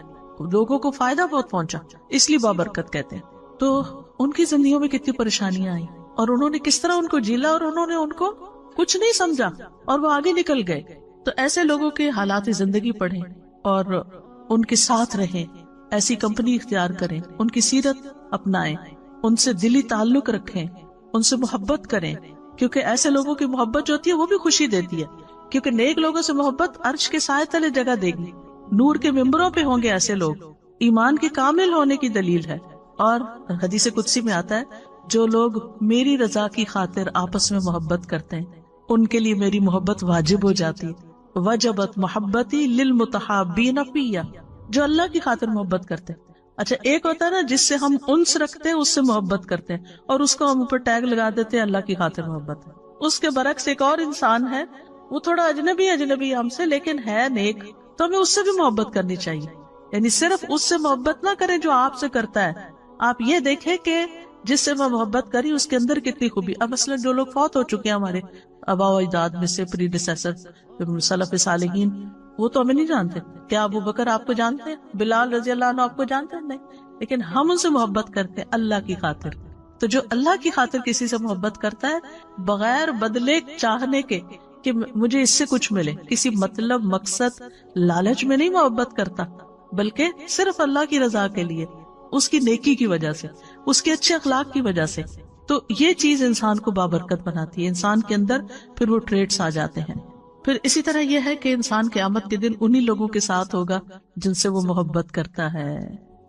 لوگوں کو فائدہ بہت پہنچا، اس لیے بابرکت کہتے ہیں۔ تو ان کی زندگیوں میں کتنی پریشانیاں آئیں اور انہوں نے کس طرح ان کو جیلا، اور انہوں نے ان کو کچھ نہیں سمجھا اور وہ آگے نکل گئے۔ تو ایسے لوگوں کے حالات زندگی پڑھیں اور ان کے ساتھ رہیں، ایسی کمپنی اختیار کریں، ان کی سیرت اپنائیں، ان سے دلی تعلق رکھیں، ان سے محبت کریں، کیونکہ ایسے لوگوں کی محبت جو ہوتی ہے وہ بھی خوشی دیتی ہے، کیونکہ نیک لوگوں سے محبت عرش کے سائے تلے جگہ دے گی، نور کے ممبروں پہ ہوں گے ایسے لوگ، ایمان کے کامل ہونے کی دلیل ہے۔ اور حدیث قدسی میں آتا ہے جو لوگ میری رضا کی خاطر آپس میں محبت کرتے ہیں ان کے لیے میری محبت واجب ہو جاتی ہے، وجبت محبتی للمتحابین فیہ، جو اللہ کی خاطر محبت کرتے ہیں۔ اچھا، ایک ہوتا ہے نا جس سے ہم انس رکھتے ہیں، اس سے محبت کرتے ہیں اور اس کو ہم اوپر ٹیگ لگا دیتے ہیں اللہ کی خاطر محبت ہے۔ اس کے برعکس ایک اور انسان ہے، وہ تھوڑا اجنبی ہم سے لیکن ہے نیک، تو ہمیں اس سے بھی محبت کرنی چاہیے۔ یعنی صرف اس سے محبت نہ کریں جو آپ سے کرتا ہے، آپ یہ دیکھیں کہ جس سے میں محبت کری اس کے اندر کتنی خوبی۔ اب مثلا جو لوگ فوت ہو چکے ہیں ہمارے آباء و اجداد میں سے، پریڈیسیسر سلف صالحین، وہ تو ہمیں نہیں جانتے۔ کیا ابو بکر آپ کو جانتے ہیں؟ بلال رضی اللہ عنہ آپ کو جانتے ہیں؟ نہیں، لیکن ہم ان سے محبت کرتے ہیں اللہ کی خاطر۔ تو جو اللہ کی خاطر کسی سے محبت کرتا ہے بغیر بدلے چاہنے کے کہ مجھے اس سے کچھ ملے، کسی مطلب مقصد لالچ میں نہیں محبت کرتا، بلکہ صرف اللہ کی رضا کے لیے، اس کی نیکی کی وجہ سے، اس کے اچھے اخلاق کی وجہ سے، تو یہ چیز انسان کو بابرکت بناتی ہے، انسان کے اندر پھر وہ ٹریٹس آ جاتے ہیں۔ پھر اسی طرح یہ ہے کہ انسان قیامت کے دن انہی لوگوں کے ساتھ ہوگا جن سے وہ محبت کرتا ہے۔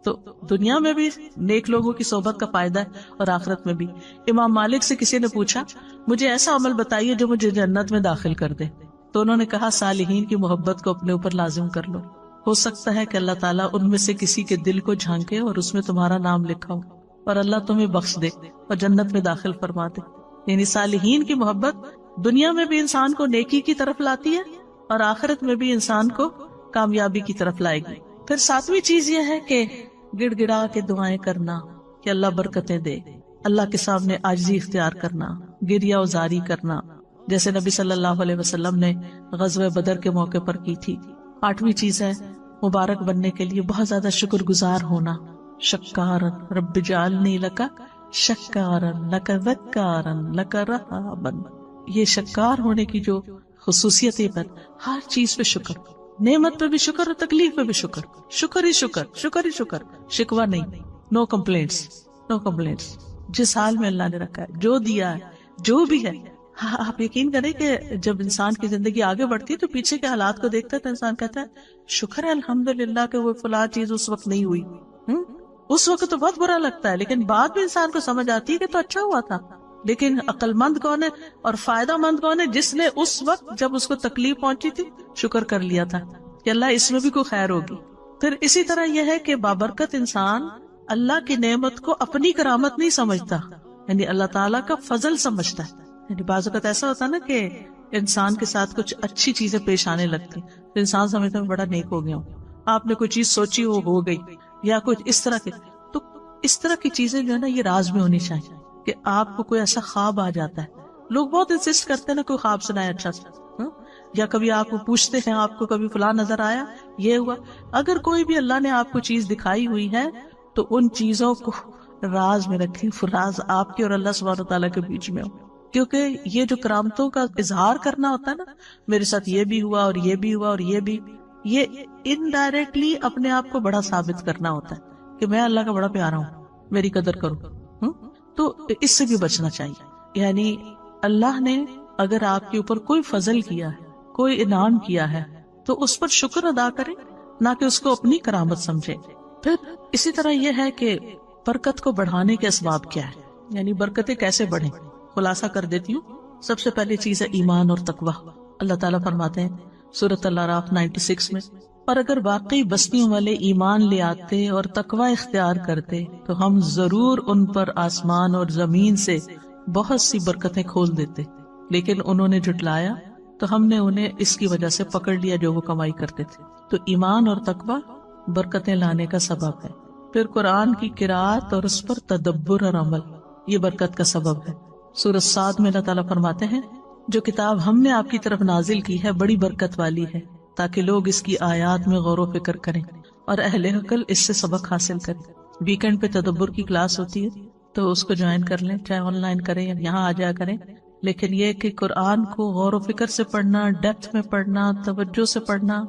تو دنیا میں بھی نیک لوگوں کی صحبت کا فائدہ ہے اور آخرت میں بھی۔ امام مالک سے کسی نے پوچھا مجھے ایسا عمل بتائیے جو مجھے جنت میں داخل کر دے، تو انہوں نے کہا صالحین کی محبت کو اپنے اوپر لازم کر لو، ہو سکتا ہے کہ اللہ تعالیٰ ان میں سے کسی کے دل کو جھانکے اور اس میں تمہارا نام لکھا ہو اور اللہ تمہیں بخش دے اور جنت میں داخل فرما دے۔ یعنی صالحین کی محبت دنیا میں بھی انسان کو نیکی کی طرف لاتی ہے اور آخرت میں بھی انسان کو کامیابی کی طرف لائے گی۔ پھر ساتویں چیز یہ ہے کہ گڑ گڑا کے دعائیں کرنا کہ اللہ برکتیں دے، اللہ کے سامنے عاجزی اختیار کرنا، گریہ وزاری کرنا، جیسے نبی صلی اللہ علیہ وسلم نے غزوہ بدر کے موقع پر کی تھی۔ آٹھویں چیز ہے مبارک بننے کے لیے بہت زیادہ شکر گزار ہونا، شکارن رب جعلنی لکا شکارن لکا ذکارن لکا رہابن۔ یہ شکار ہونے کی جو خصوصیت ہے، ہر چیز پہ شکر، نعمت پہ بھی شکر اور تکلیف پہ بھی شکر، شکر ہی شکر، شکر ہی شکر، شکوہ نہیں، نو کمپلینٹس، نو کمپلینٹس۔ جس حال میں اللہ نے رکھا ہے، جو دیا ہے، جو بھی ہے، آپ یقین کریں کہ جب انسان کی زندگی آگے بڑھتی ہے تو پیچھے کے حالات کو دیکھتا ہے تو انسان کہتا ہے شکر ہے الحمدللہ کہ وہ فلاں چیز اس وقت نہیں ہوئی۔ اس وقت تو بہت برا لگتا ہے، لیکن بعد میں انسان کو سمجھ آتی ہے کہ تو اچھا ہوا تھا۔ لیکن عقل مند کون ہے اور فائدہ مند کون ہے؟ جس نے اس وقت جب اس کو تکلیف پہنچی تھی شکر کر لیا تھا کہ اللہ اس میں بھی کوئی خیر ہوگی۔ پھر اسی طرح یہ ہے کہ بابرکت انسان اللہ کی نعمت کو اپنی کرامت نہیں سمجھتا، یعنی اللہ تعالیٰ کا فضل سمجھتا ہے۔ یعنی بعض اوقات ایسا ہوتا ہے نا کہ انسان کے ساتھ کچھ اچھی چیزیں پیش آنے لگتی تو انسان سمجھتا ہے بڑا نیک ہو گیا ہوں، آپ نے کوئی چیز سوچی وہ ہو گئی یا کچھ اس طرح کے۔ تو اس طرح کی چیزیں جو ہے نا یہ راز میں ہونی چاہیے کہ آپ کو کوئی ایسا خواب آ جاتا ہے، لوگ بہت انسسٹ کرتے ہیں نا کوئی خواب سنائے اچھا سا، یا کبھی آپ کو پوچھتے ہیں آپ کو کبھی فلاں نظر آیا، یہ ہوا۔ اگر کوئی بھی اللہ نے آپ کو چیز دکھائی ہوئی ہے تو ان چیزوں کو راز میں رکھیں، راز آپ کے اور اللہ سبحانہ وتعالیٰ کے بیچ میں ہو، کیونکہ یہ جو کرامتوں کا اظہار کرنا ہوتا ہے نا، میرے ساتھ یہ بھی ہوا اور یہ بھی ہوا اور یہ بھی، یہ انڈائریکٹلی اپنے آپ کو بڑا ثابت کرنا ہوتا ہے کہ میں اللہ کا بڑا پیارا ہوں، میری قدر کرو۔ تو اس سے بھی بچنا چاہیے۔ یعنی اللہ نے اگر آپ کے اوپر کوئی فضل کیا ہے، کوئی انعام کیا ہے، تو اس پر شکر ادا کریں، نہ کہ اس کو اپنی کرامت سمجھے۔ پھر اسی طرح یہ ہے کہ برکت کو بڑھانے کے اسباب کیا ہے، یعنی برکتیں کیسے بڑھیں۔ خلاصہ کر دیتی ہوں، سب سے پہلی چیز ہے ایمان اور تقوی۔ اللہ تعالیٰ فرماتے ہیں سورۃ الاعراف 96 میں، اور اگر واقعی بستیوں والے ایمان لے آتے اور تقوی اختیار کرتے تو ہم ضرور ان پر آسمان اور زمین سے بہت سی برکتیں کھول دیتے، لیکن انہوں نے جھٹلایا تو ہم نے انہیں اس کی وجہ سے پکڑ لیا جو وہ کمائی کرتے تھے۔ تو ایمان اور تقوی برکتیں لانے کا سبب ہے. پھر قرآن کی قرات اور اس پر تدبر اور عمل، یہ برکت کا سبب ہے. سورۃ صاد میں اللہ تعالیٰ فرماتے ہیں جو کتاب ہم نے آپ کی طرف نازل کی ہے بڑی برکت والی ہے تاکہ لوگ اس کی آیات میں غور و فکر کریں اور اہل عقل اس سے سبق حاصل کریں. ویکینڈ پہ تدبر کی کلاس ہوتی ہے تو اس کو جوائن کر لیں، چاہے آن لائن کریں یا یہاں آ جایا کریں. لیکن یہ کہ قرآن کو غور و فکر سے پڑھنا، ڈیپتھ میں پڑھنا، توجہ سے پڑھنا،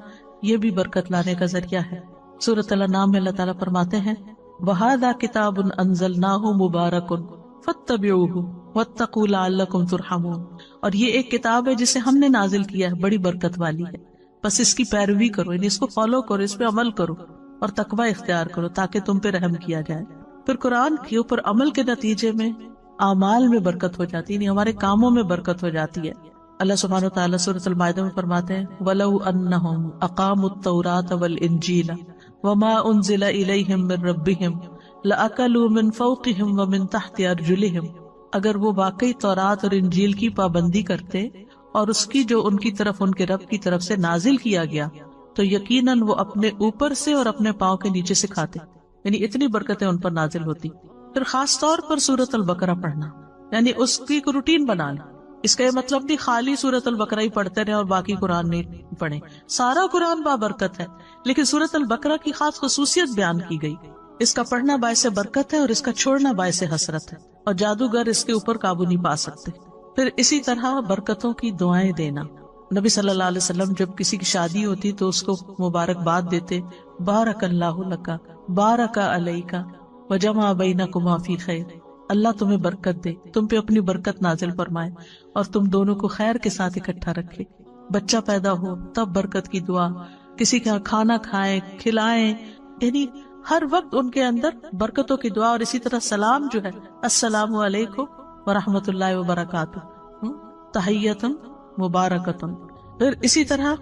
یہ بھی برکت لانے کا ذریعہ ہے. سورۃ الانعام میں اللہ تعالیٰ فرماتے ہیں وَهَذَا كِتَابٌ أَنزَلْنَاهُ مُبَارَكٌ فَاتَّبِعُوهُ وَاتَّقُوا لَعَلَّكُمْ تُرْحَمُونَ. اور یہ ایک کتاب ہے جسے ہم نے نازل کیا ہے، بڑی برکت والی ہے، بس اس کی پیروی کرو، یعنی اس کو فالو کرو، اس پہ عمل کرو اور تقوی اختیار کرو تاکہ تم پہ رحم کیا جائے. پھر قرآن کے اوپر عمل کے نتیجے میں اعمال میں برکت ہو جاتی ہے، یعنی ہمارے کاموں میں برکت ہو جاتی ہے. اللہ سبحانہ وتعالیٰ سورۃ المائدہ میں فرماتے ہیں وَلَوْ أَنَّهُمْ أَقَامُوا التَّوْرَاةَ وَالْإِنْجِيلَ وَمَا أُنزِلَ إِلَيْهِمْ مِنْ رَبِّهِمْ لَأَكَلُوا مِنْ فَوْقِهِمْ وَمِنْ تَحْتِ أَرْجُلِهِمْ. اگر وہ واقعی تورات اور انجیل کی پابندی کرتے اور اس کی جو ان کی طرف ان کے رب کی طرف سے نازل کیا گیا تو یقیناً وہ اپنے اوپر سے اور اپنے پاؤں کے نیچے سے کھاتے، یعنی اتنی برکتیں ان پر نازل ہوتی. پھر خاص طور پر سورۃ البقرہ پڑھنا، یعنی اس کی ایک روٹین بنا لیں. اس کا یہ مطلب نہیں خالی سورۃ البقرہ ہی پڑھتے رہے اور باقی قرآن نہیں پڑھیں. سارا قرآن بابرکت ہے لیکن سورۃ البقرہ کی خاص خصوصیت بیان کی گئی. اس کا پڑھنا باعث برکت ہے اور اس کا چھوڑنا باعث حسرت ہے، اور جادوگر اس کے اوپر قابو نہیں پا سکتے. پھر اسی طرح برکتوں کی دعائیں دینا. نبی صلی اللہ علیہ وسلم جب کسی کی شادی ہوتی تو اس کو مبارکباد دیتے، بارک اللہ لکا بارک علیکا وجمع بینکما فی خیر. اللہ تمہیں برکت دے، تم پہ اپنی برکت نازل فرمائے اور تم دونوں کو خیر کے ساتھ اکٹھا رکھے. بچہ پیدا ہو تب برکت کی دعا، کسی کا کھانا کھائیں کھلائیں، یعنی ہر وقت ان کے اندر برکتوں کی دعا. اور اسی طرح سلام جو ہے السلام علیکم ورحمۃ اللہ وبرکاتہ، تحیۃ مبارکۃ. پھر اسی طرح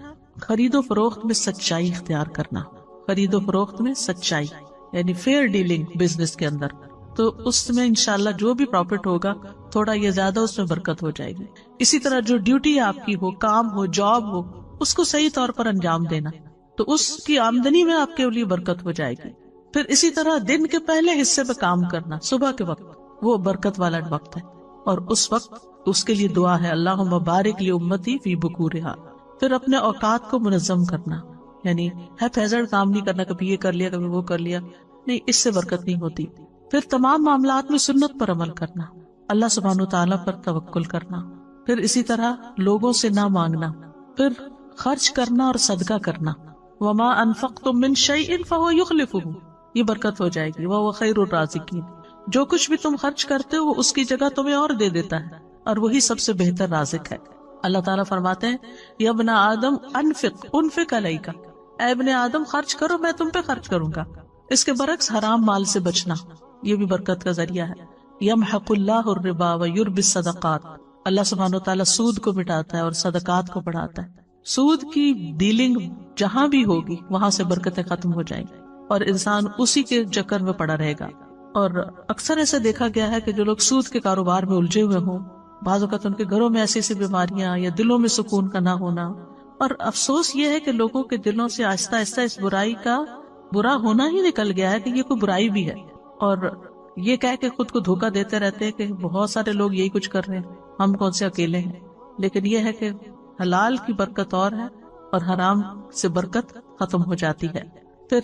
خرید و فروخت میں سچائی اختیار کرنا، خرید و فروخت میں سچائی یعنی فیئر ڈیلنگ بزنس کے اندر، تو اس میں انشاءاللہ جو بھی پروفٹ ہوگا تھوڑا یا زیادہ اس میں برکت ہو جائے گی. اسی طرح جو ڈیوٹی آپ کی ہو، کام ہو، جاب ہو، اس کو صحیح طور پر انجام دینا، تو اس کی آمدنی میں آپ کے لیے برکت ہو جائے گی. پھر اسی طرح دن کے پہلے حصے پہ کام کرنا، صبح کے وقت وہ برکت والا وقت ہے، اور اس وقت اس کے لیے دعا ہے اللہم بارک لی امتی فی بکورہا. پھر اپنے اوقات کو منظم کرنا، یعنی ہیزرڈ کام نہیں کرنا، کبھی یہ کر لیا کبھی وہ کر لیا، نہیں، اس سے برکت نہیں ہوتی. پھر تمام معاملات میں سنت پر عمل کرنا، اللہ سبحانہ وتعالیٰ پر توکل کرنا. پھر اسی طرح لوگوں سے نہ مانگنا. پھر خرچ کرنا اور صدقہ کرنا، وما انفقتم من شیء فہو یخلفہ، یہ برکت ہو جائے گی، وہو خیر الرازقین. جو کچھ بھی تم خرچ کرتے ہو وہ اس کی جگہ تمہیں اور دے دیتا ہے، اور وہی سب سے بہتر رازق ہے. اللہ تعالیٰ فرماتے ہیں یا ابن آدم انفق علیک، اے ابن آدم خرچ کرو، میں تم پہ خرچ کروں گا. اس کے برعکس حرام مال سے بچنا، یہ بھی برکت کا ذریعہ ہے. یمحق اللہ الربا ویربی الصدقات، اللہ سبحانہ وتعالیٰ سود کو مٹاتا ہے اور صدقات کو بڑھاتا ہے. سود کی ڈیلنگ جہاں بھی ہوگی وہاں سے برکتیں ختم ہو جائیں گی اور انسان اسی کے چکر میں پڑا رہے گا. اور اکثر ایسا دیکھا گیا ہے کہ جو لوگ سود کے کاروبار میں الجھے ہوئے ہوں، بعض اوقات ان کے گھروں میں ایسی ایسی بیماریاں یا دلوں میں سکون کا نہ ہونا. اور افسوس یہ ہے کہ لوگوں کے دلوں سے آہستہ آہستہ اس برائی کا برا ہونا ہی نکل گیا ہے کہ یہ کوئی برائی بھی ہے، اور یہ کہہ کے خود کو دھوکہ دیتے رہتے ہیں کہ بہت سارے لوگ یہی کچھ کر رہے ہیں، ہم کون سے اکیلے ہیں. لیکن یہ ہے کہ حلال کی برکت اور ہے اور حرام سے برکت ختم ہو جاتی ہے. پھر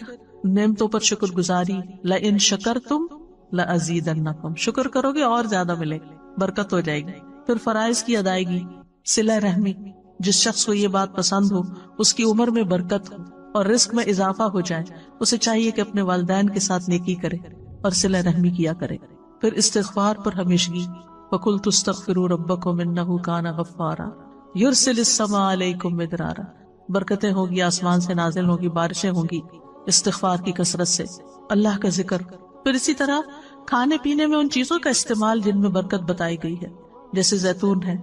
نعمتوں پر شکر گزاری، لئن شکرتم لازیدنکم، شکر کرو گے اور زیادہ ملے گا، برکت ہو جائے گی. پھر فرائض کی ادائیگی، صلہ رحمی، جس شخص کو یہ بات پسند ہو اس کی عمر میں برکت ہو اور رزق میں اضافہ ہو جائے، اسے چاہیے کہ اپنے والدین کے ساتھ نیکی کرے اور صلہ رحمی کیا کرے. پھر استغفار پر ہمیشگی، وَقُلْتُ اسْتَغْفِرُوا رَبَّكُمْ إِنَّهُ كَانَ غَفَّارًا يُرْسِلِ السَّمَاءَ عَلَيْكُمْ مِدْرَارًا، برکتیں ہوگی، آسمان سے نازل ہوگی، بارشیں ہوں گی استغفار کی کثرت سے، اللہ کا ذکر. پھر اسی طرح کھانے پینے میں ان چیزوں کا استعمال جن میں برکت بتائی گئی ہے، جیسے زیتون ہے.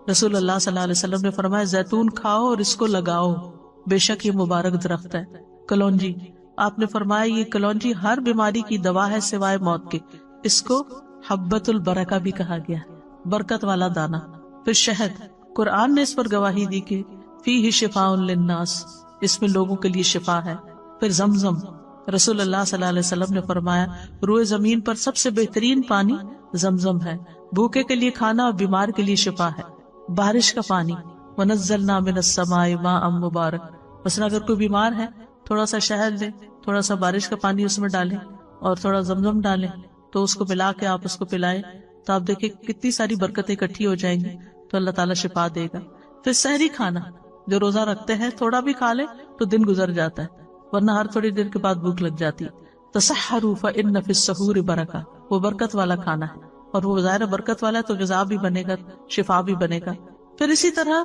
رسول اللہ صلی اللہ علیہ وسلم نے فرمایا زیتون کھاؤ اور اس کو لگاؤ، بے شک یہ مبارک درخت ہے. کلونجی، آپ نے فرمایا یہ کلونجی ہر بیماری کی دوا ہے سوائے موت کے، اس کو حبۃ البرکہ بھی کہا گیا، برکت والا دانہ. پھر شہد، قرآن نے اس پر گواہی دی کہ فیہ شفاء للناس، اس میں لوگوں کے لیے شفا ہے. پھر زمزم، رسول اللہ صلی اللہ علیہ وسلم نے فرمایا روئے زمین پر سب سے بہترین پانی زمزم ہے، بھوکے کے لیے کھانا اور بیمار کے لیے شفا ہے۔ بارش کا پانی، وَنَزَّلْنَا مِنَ السَّمَاءِ مَاءً مُبَارَكًا، مثلا اگر کوئی بیمار ہے تھوڑا سا شہد لیں، تھوڑا سا بارش کا پانی اس میں ڈالیں اور تھوڑا زمزم ڈالیں تو اس کو ملا کے آپ اس کو پلائیں تو آپ دیکھیں کتنی ساری برکتیں اکٹھی ہو جائیں گی، تو اللہ تعالیٰ شفا دے گا۔ پھر سحری کھانا، جو روزہ رکھتے ہیں تھوڑا بھی کھا لے تو دن گزر جاتا ہے، ورنہ ہر تھوڑی دیر کے بعد بھوک لگ جاتی ہے۔ تسحروا فإن فی السحور برکہ، وہ برکت والا کھانا ہے اور وہ ظاہر برکت والا ہے تو غذا بھی بنے گا، شفا بھی بنے گا۔ پھر اسی طرح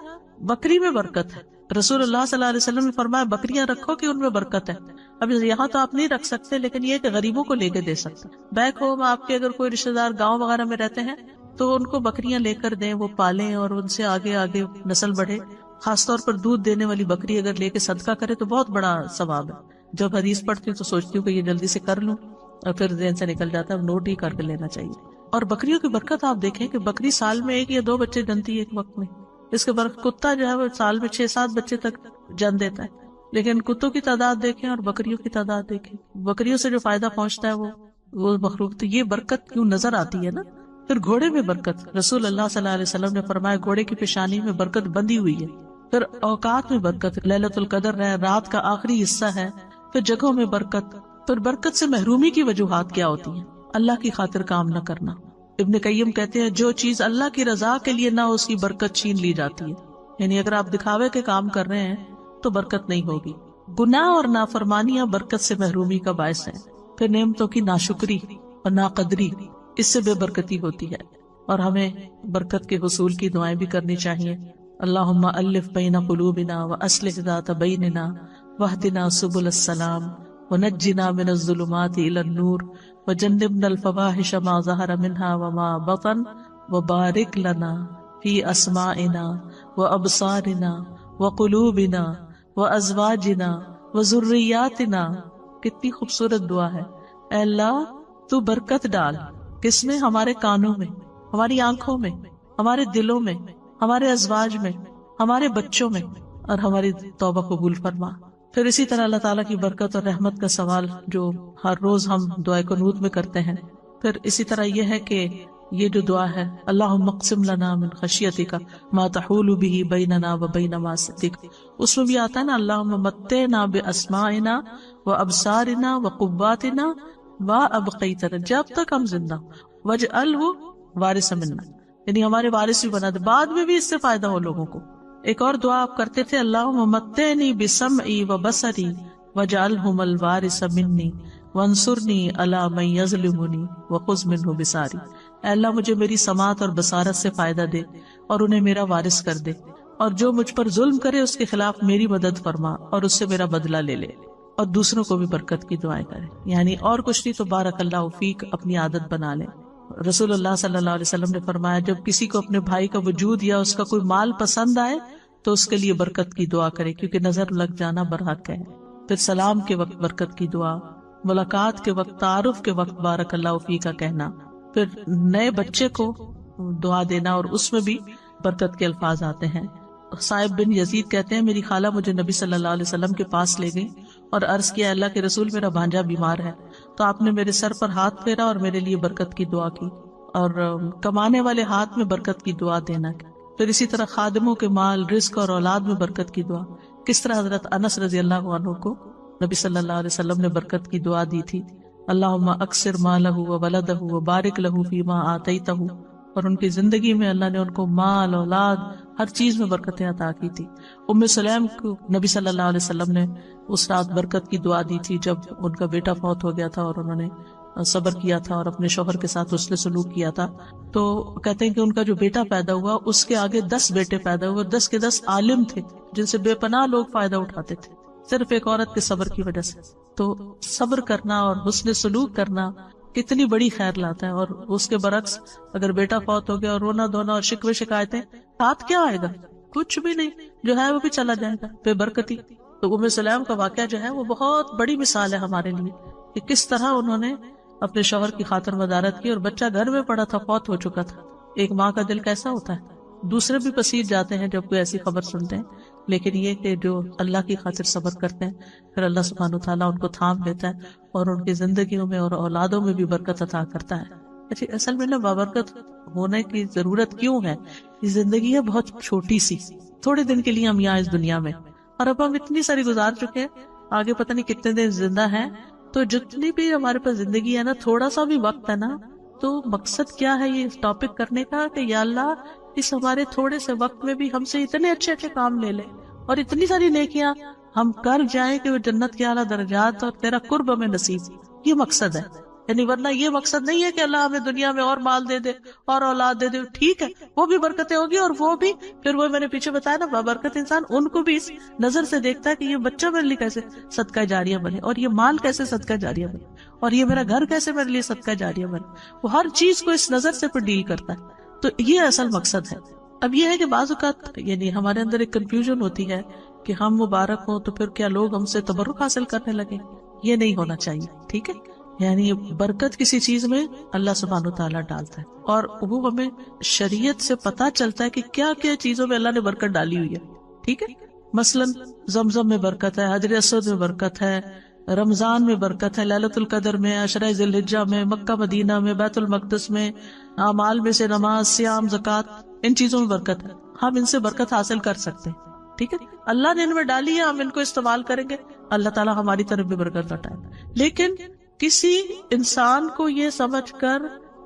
بکری میں برکت ہے، رسول اللہ صلی اللہ علیہ وسلم نے فرمایا بکریاں رکھو کہ ان میں برکت ہے۔ اب یہاں تو آپ نہیں رکھ سکتے لیکن یہ کہ غریبوں کو لے کے دے سکتے، بیک ہوم آپ کے اگر کوئی رشتہ دار گاؤں وغیرہ میں رہتے ہیں تو ان کو بکریاں لے کر دیں، وہ پالیں اور ان سے آگے آگے نسل بڑھے۔ خاص طور پر دودھ دینے والی بکری اگر لے کے صدقہ کرے تو بہت بڑا ثواب ہے۔ جب حدیث پڑھتی ہوں تو سوچتی ہوں کہ یہ جلدی سے کر لوں اور پھر ذہن سے نکل جاتا ہے، نوٹ ہی کر کے لینا چاہیے۔ اور بکریوں کی برکت آپ دیکھیں کہ بکری سال میں 1 یا 2 بچے جنتی ہے ایک وقت میں، اس کے برکت کتا جو ہے وہ سال میں 6-7 بچے تک جن دیتا ہے، لیکن کتوں کی تعداد دیکھیں اور بکریوں کی تعداد دیکھیں، بکریوں سے جو فائدہ پہنچتا ہے وہ مخلوق، تو یہ برکت کیوں نظر آتی ہے نا۔ پھر گھوڑے میں برکت، رسول اللہ صلی اللہ علیہ وسلم نے فرمایا گھوڑے کی پیشانی میں برکت بندھی ہوئی ہے۔ پھر اوقات میں برکت، لیلۃ القدر ہے، رات کا آخری حصہ ہے۔ پھر جگہوں میں برکت، پھر برکت سے محرومی کی وجوہات کیا ہوتی ہیں؟ اللہ کی خاطر کام نہ کرنا۔ ابن قیم کہتے ہیں جو چیز اللہ کی رضا کے لیے نہ اس کی برکت چھین لی جاتی ہے، یعنی اگر آپ دکھاوے کے کام کر رہے ہیں تو برکت نہیں ہوگی۔ گناہ اور نافرمانیاں برکت سے محرومی کا باعث ہیں۔ پھر نعمتوں کی ناشکری اور ناقدری، اس سے بے برکتی ہوتی ہے، اور ہمیں برکت کے حصول کی دعائیں بھی کرنی چاہیے۔ اللہم الف بین قلوبنا واصلح ذات بیننا واہدنا سبل السلام ونجنا من الظلمات الى النور وجنبنا الفواحش ما ظہر منها وما بطن وبارک لنا فی اسماعنا وابصارنا وقلوبنا وازواجنا وذریاتنا۔ کتنی خوبصورت دعا ہے۔ اے اللہ تو برکت ڈال، کس میں؟ ہمارے کانوں میں، ہماری آنکھوں میں، ہمارے دلوں میں، ہمارے ازواج میں، ہمارے بچوں میں، اور ہماری توبہ قبول فرما۔ پھر اسی طرح اللہ تعالیٰ کی برکت اور رحمت کا سوال جو ہر روز ہم دعائے قنوت میں کرتے ہیں۔ پھر اسی طرح یہ ہے کہ یہ جو دعا ہے اللہم اقسم لنا من خشیتک ما تحول به بیننا وبین معصیتک، اس میں بھی آتا ہے نا اللہم متعنا باسماعنا وابصارنا وقواتنا وابقیتنا، جب تک ہم زندہ واجعلہ وارث منا، یعنی ہمارے وارث بھی بنا دے، بعد میں بھی اس سے فائدہ ہو لوگوں کو۔ ایک اور دعا آپ کرتے تھے اللہم متعنی بسمعی وبصری واجعلہم الوارث منی وانصرنی علی من یظلمنی وخذ منہ بصاری۔ اے اللہ مجھے میری سماعت اور بصارت سے فائدہ دے اور انہیں میرا وارث کر دے، اور جو مجھ پر ظلم کرے اس کے خلاف میری مدد فرما اور اس سے میرا بدلہ لے لے، اور دوسروں کو بھی برکت کی دعائیں کرے۔ یعنی اور کچھ نہیں تو بارک اللہ فیک اپنی عادت بنا لیں۔ رسول اللہ صلی اللہ علیہ وسلم نے فرمایا جب کسی کو اپنے بھائی کا وجود یا اس کا کوئی مال پسند آئے تو اس کے لیے برکت کی دعا کرے، کیونکہ نظر لگ جانا برحق ہے۔ پھر سلام کے وقت برکت کی دعا، ملاقات کے وقت، تعارف کے وقت بارک اللہ فیک کا کہنا، پھر نئے بچے کو دعا دینا اور اس میں بھی برکت کے الفاظ آتے ہیں۔ صائب بن یزید کہتے ہیں میری خالہ مجھے نبی صلی اللہ علیہ وسلم کے پاس لے گئی اور عرض کیا اللہ کے رسول میرا بھانجا بیمار ہے، تو آپ نے میرے سر پر ہاتھ پھیرا اور میرے لیے برکت کی دعا کی، اور کمانے والے ہاتھ میں برکت کی دعا دینا۔ پھر اسی طرح خادموں کے مال، رزق اور اولاد میں برکت کی دعا، کس طرح حضرت انس رضی اللہ عنہ کو نبی صلی اللہ علیہ وسلم نے برکت کی دعا دی تھی، اللہم اکثر مالہ وولدہ وبارک لہ فیما آتیتہ، اور ان کی زندگی میں اللہ نے ان کو مال، اولاد، ہر چیز میں برکتیں عطا کی تھی۔ ام سلیم کو نبی صلی اللہ علیہ وسلم نے اس رات برکت کی دعا دی تھی جب ان کا بیٹا فوت ہو گیا تھا اور انہوں نے صبر کیا تھا اور اپنے شوہر کے ساتھ حسن سلوک کیا تھا، تو کہتے ہیں کہ ان کا جو بیٹا پیدا ہوا اس کے آگے 10 بیٹے پیدا ہوئے، 10 کے 10 عالم تھے جن سے بے پناہ لوگ فائدہ اٹھاتے تھے صرف ایک عورت کے صبر کی وجہ سے۔ تو صبر کرنا اور حسن سلوک کرنا کتنی بڑی خیر لاتا ہے، اور اس کے برعکس اگر بیٹا فوت ہو گیا اور رونا دھونا اور شکوے شکایتیں، ساتھ کیا آئے گا؟ کچھ بھی نہیں، جو ہے وہ بھی چلا جائے گا، بے برکتی۔ تو ام سلیم کا واقعہ جو ہے وہ بہت بڑی مثال ہے ہمارے لیے کہ کس طرح انہوں نے اپنے شوہر کی خاطر مدارت کی، اور بچہ گھر میں پڑا تھا، فوت ہو چکا تھا۔ ایک ماں کا دل کیسا ہوتا ہے، دوسرے بھی پسیر جاتے ہیں جب کوئی ایسی خبر سنتے ہیں، لیکن یہ کہ جو اللہ کی خاطر صبر کرتے ہیں پھر اللہ سبحانہ وتعالیٰ ان کو تھام لیتا ہے اور ان کی زندگیوں میں اور اولادوں میں بھی برکت عطا کرتا ہے. اصل میں نا بابرکت ہونے کی ضرورت کیوں ہے؟ یہ زندگی ہے بہت چھوٹی سی، تھوڑے دن کے لیے ہم یہاں اس دنیا میں، اور اب ہم اتنی ساری گزار چکے ہیں، آگے پتہ نہیں کتنے دن زندہ ہیں. تو جتنی بھی ہمارے پاس زندگی ہے نا، تھوڑا سا بھی وقت ہے نا، تو مقصد کیا ہے یہ ٹاپک کرنے کا کہ یا اللہ اس ہمارے تھوڑے سے وقت میں بھی ہم سے اتنے اچھے اچھے کام لے لے اور اتنی ساری نیکیاں ہم کر جائیں کہ وہ جنت کے اعلیٰ درجات اور تیرا قرب ہمیں نصیب. یہ مقصد ہے. یعنی ورنہ یہ مقصد نہیں ہے کہ اللہ ہمیں دنیا میں اور مال دے دے اور اولاد دے دے. ٹھیک ہے وہ بھی برکتیں ہوگی، اور وہ بھی پھر وہ میں نے پیچھے بتایا نا بابرکت انسان ان کو بھی اس نظر سے دیکھتا ہے کہ یہ بچہ میرے لیے کیسے صدقہ جاریہ بنے، اور یہ مال کیسے صدقہ جاریہ بنے، اور یہ میرا گھر کیسے میرے لیے صدقہ جاریہ بنے. وہ ہر چیز کو اس نظر سے پھر ڈیل کرتا ہے. تو یہ اصل مقصد ہے. اب یہ ہے کہ بعض اوقات یعنی ہمارے اندر ایک کنفیوژن ہوتی ہے کہ ہم مبارک ہوں تو پھر کیا لوگ ہم سے تبرک حاصل کرنے لگے. یہ نہیں ہونا چاہیے. ٹھیک ہے، یعنی برکت کسی چیز میں اللہ سبحانہ وتعالیٰ ڈالتا ہے، اور وہ ہمیں شریعت سے پتا چلتا ہے کہ کیا کیا چیزوں میں اللہ نے برکت ڈالی ہوئی ہے. ٹھیک ہے، مثلا زمزم میں برکت ہے، حجر اسود میں برکت ہے، رمضان میں برکت ہے، لیلۃ القدر میں، عشرہ ذی الحجہ میں، مکہ مدینہ میں، بیت المقدس میں، اعمال میں سے نماز، صیام، زکوٰۃ، ان چیزوں میں برکت ہے. ہم ان سے برکت حاصل کر سکتے ہیں. ٹھیک ہے، اللہ نے ان میں ڈالی ہے، ہم ان کو استعمال کریں گے، اللہ تعالیٰ ہماری طرف بھی برکت لوٹائے. لیکن کسی انسان کو یہ سمجھ کر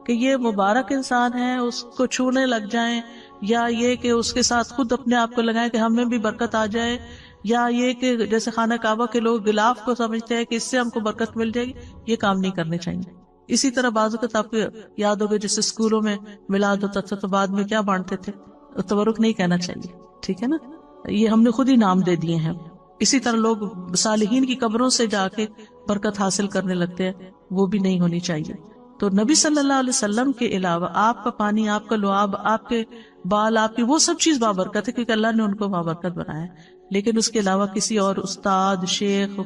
کہ یہ مبارک انسان ہے اس کو چھونے لگ جائیں، یا یہ کہ اس کے ساتھ خود اپنے آپ کو لگائیں کہ ہمیں بھی برکت آ جائے، یا یہ کہ جیسے خانہ کعبہ کے لوگ غلاف کو سمجھتے ہیں کہ اس سے ہم کو برکت مل جائے گی، یہ کام نہیں کرنے چاہیے. اسی طرح بعض اوقات آپ کو یاد ہوگا جیسے اسکولوں میں میلاد ہوتا تھا تو بعد میں کیا بانٹتے تھے، تبرک نہیں کہنا چاہیے. ٹھیک ہے نا، یہ ہم نے خود ہی نام دے دیے ہیں. اسی طرح لوگ صالحین کی قبروں سے جا کے برکت حاصل کرنے لگتے ہیں، وہ بھی نہیں ہونی چاہیے. تو نبی صلی اللہ علیہ وسلم کے علاوہ آپ کا پانی، آپ کا لعاب، آپ کے بال، آپ کی وہ سب چیز بابرکت ہے کیونکہ اللہ نے ان کو بابرکت بنایا ہے. لیکن اس کے علاوہ کسی اور استاد، شیخ،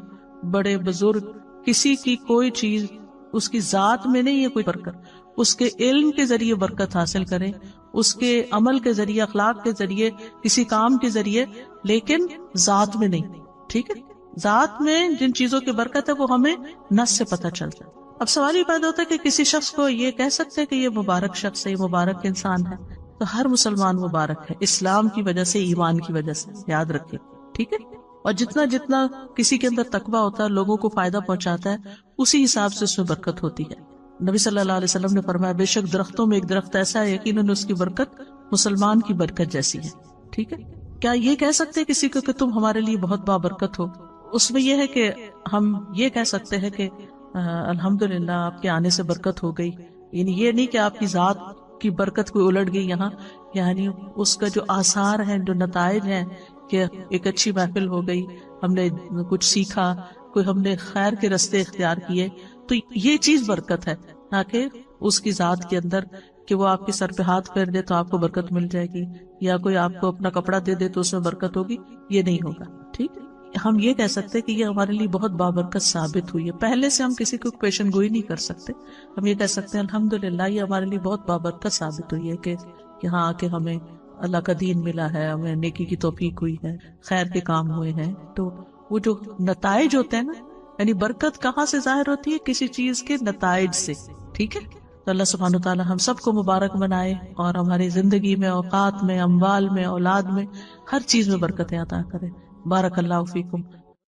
بڑے بزرگ، کسی کی کوئی چیز اس کی ذات میں نہیں ہے کوئی برکت. اس کے علم کے ذریعے برکت حاصل کریں، اس کے عمل کے ذریعے، اخلاق کے ذریعے، کسی کام کے ذریعے، لیکن ذات میں نہیں. ٹھیک ہے، ذات میں جن چیزوں کی برکت ہے وہ ہمیں نص سے پتہ چلتا ہے. اب سوال یہ پیدا ہوتا ہے کہ کسی شخص کو یہ کہہ سکتے ہیں کہ یہ مبارک شخص ہے، یہ مبارک انسان ہے. تو ہر مسلمان مبارک ہے، اسلام کی وجہ سے، ایمان کی وجہ سے، یاد رکھیں. ٹھیک ہے، اور جتنا جتنا کسی کے اندر تقویٰ ہوتا ہے، لوگوں کو فائدہ پہنچاتا ہے، اسی حساب سے اس میں برکت ہوتی ہے. نبی صلی اللہ علیہ وسلم نے فرمایا بے شک درختوں میں ایک درخت ایسا ہے یقیناً اس کی برکت مسلمان کی برکت جیسی ہے. ٹھیک ہے، کیا یہ کہہ سکتے ہیں کسی کو کہ تم ہمارے لیے بہت بابرکت ہو؟ اس میں یہ ہے کہ ہم یہ کہہ سکتے ہیں کہ الحمدللہ آپ کے آنے سے برکت ہو گئی. یعنی یہ نہیں کہ آپ کی ذات کی برکت کوئی الٹ گئی یہاں، یعنی اس کا جو آثار ہیں، جو نتائج ہیں کہ ایک اچھی محفل ہو گئی، ہم نے کچھ سیکھا، کوئی ہم نے خیر کے رستے اختیار کیے، تو یہ چیز برکت ہے. نہ کہ اس کی ذات کے اندر کہ وہ آپ کے سر پہ ہاتھ پھیر دے تو آپ کو برکت مل جائے گی، یا کوئی آپ کو اپنا کپڑا دے دے تو اس میں برکت ہوگی. یہ نہیں ہوگا. ٹھیک، ہم یہ کہہ سکتے کہ یہ ہمارے لیے بہت بابرکت ثابت ہوئی ہے. پہلے سے ہم کسی کو پیشن گوئی نہیں کر سکتے، ہم یہ کہہ سکتے ہیں الحمدللہ یہ ہمارے لیے بہت بابرکت ثابت ہوئی ہے کہ یہاں آ کے ہمیں اللہ کا دین ملا ہے، ہمیں نیکی کی توفیق ہوئی ہے، خیر کے کام ہوئے ہیں. تو وہ جو نتائج ہوتے ہیں نا، یعنی برکت کہاں سے ظاہر ہوتی ہے؟ کسی چیز کے نتائج سے. ٹھیک ہے، تو اللہ سبحانہ وتعالی ہم سب کو مبارک بنائے اور ہماری زندگی میں، اوقات میں، اموال میں، اولاد میں، ہر چیز میں برکتیں عطا کرے. بارک اللہ فیکم.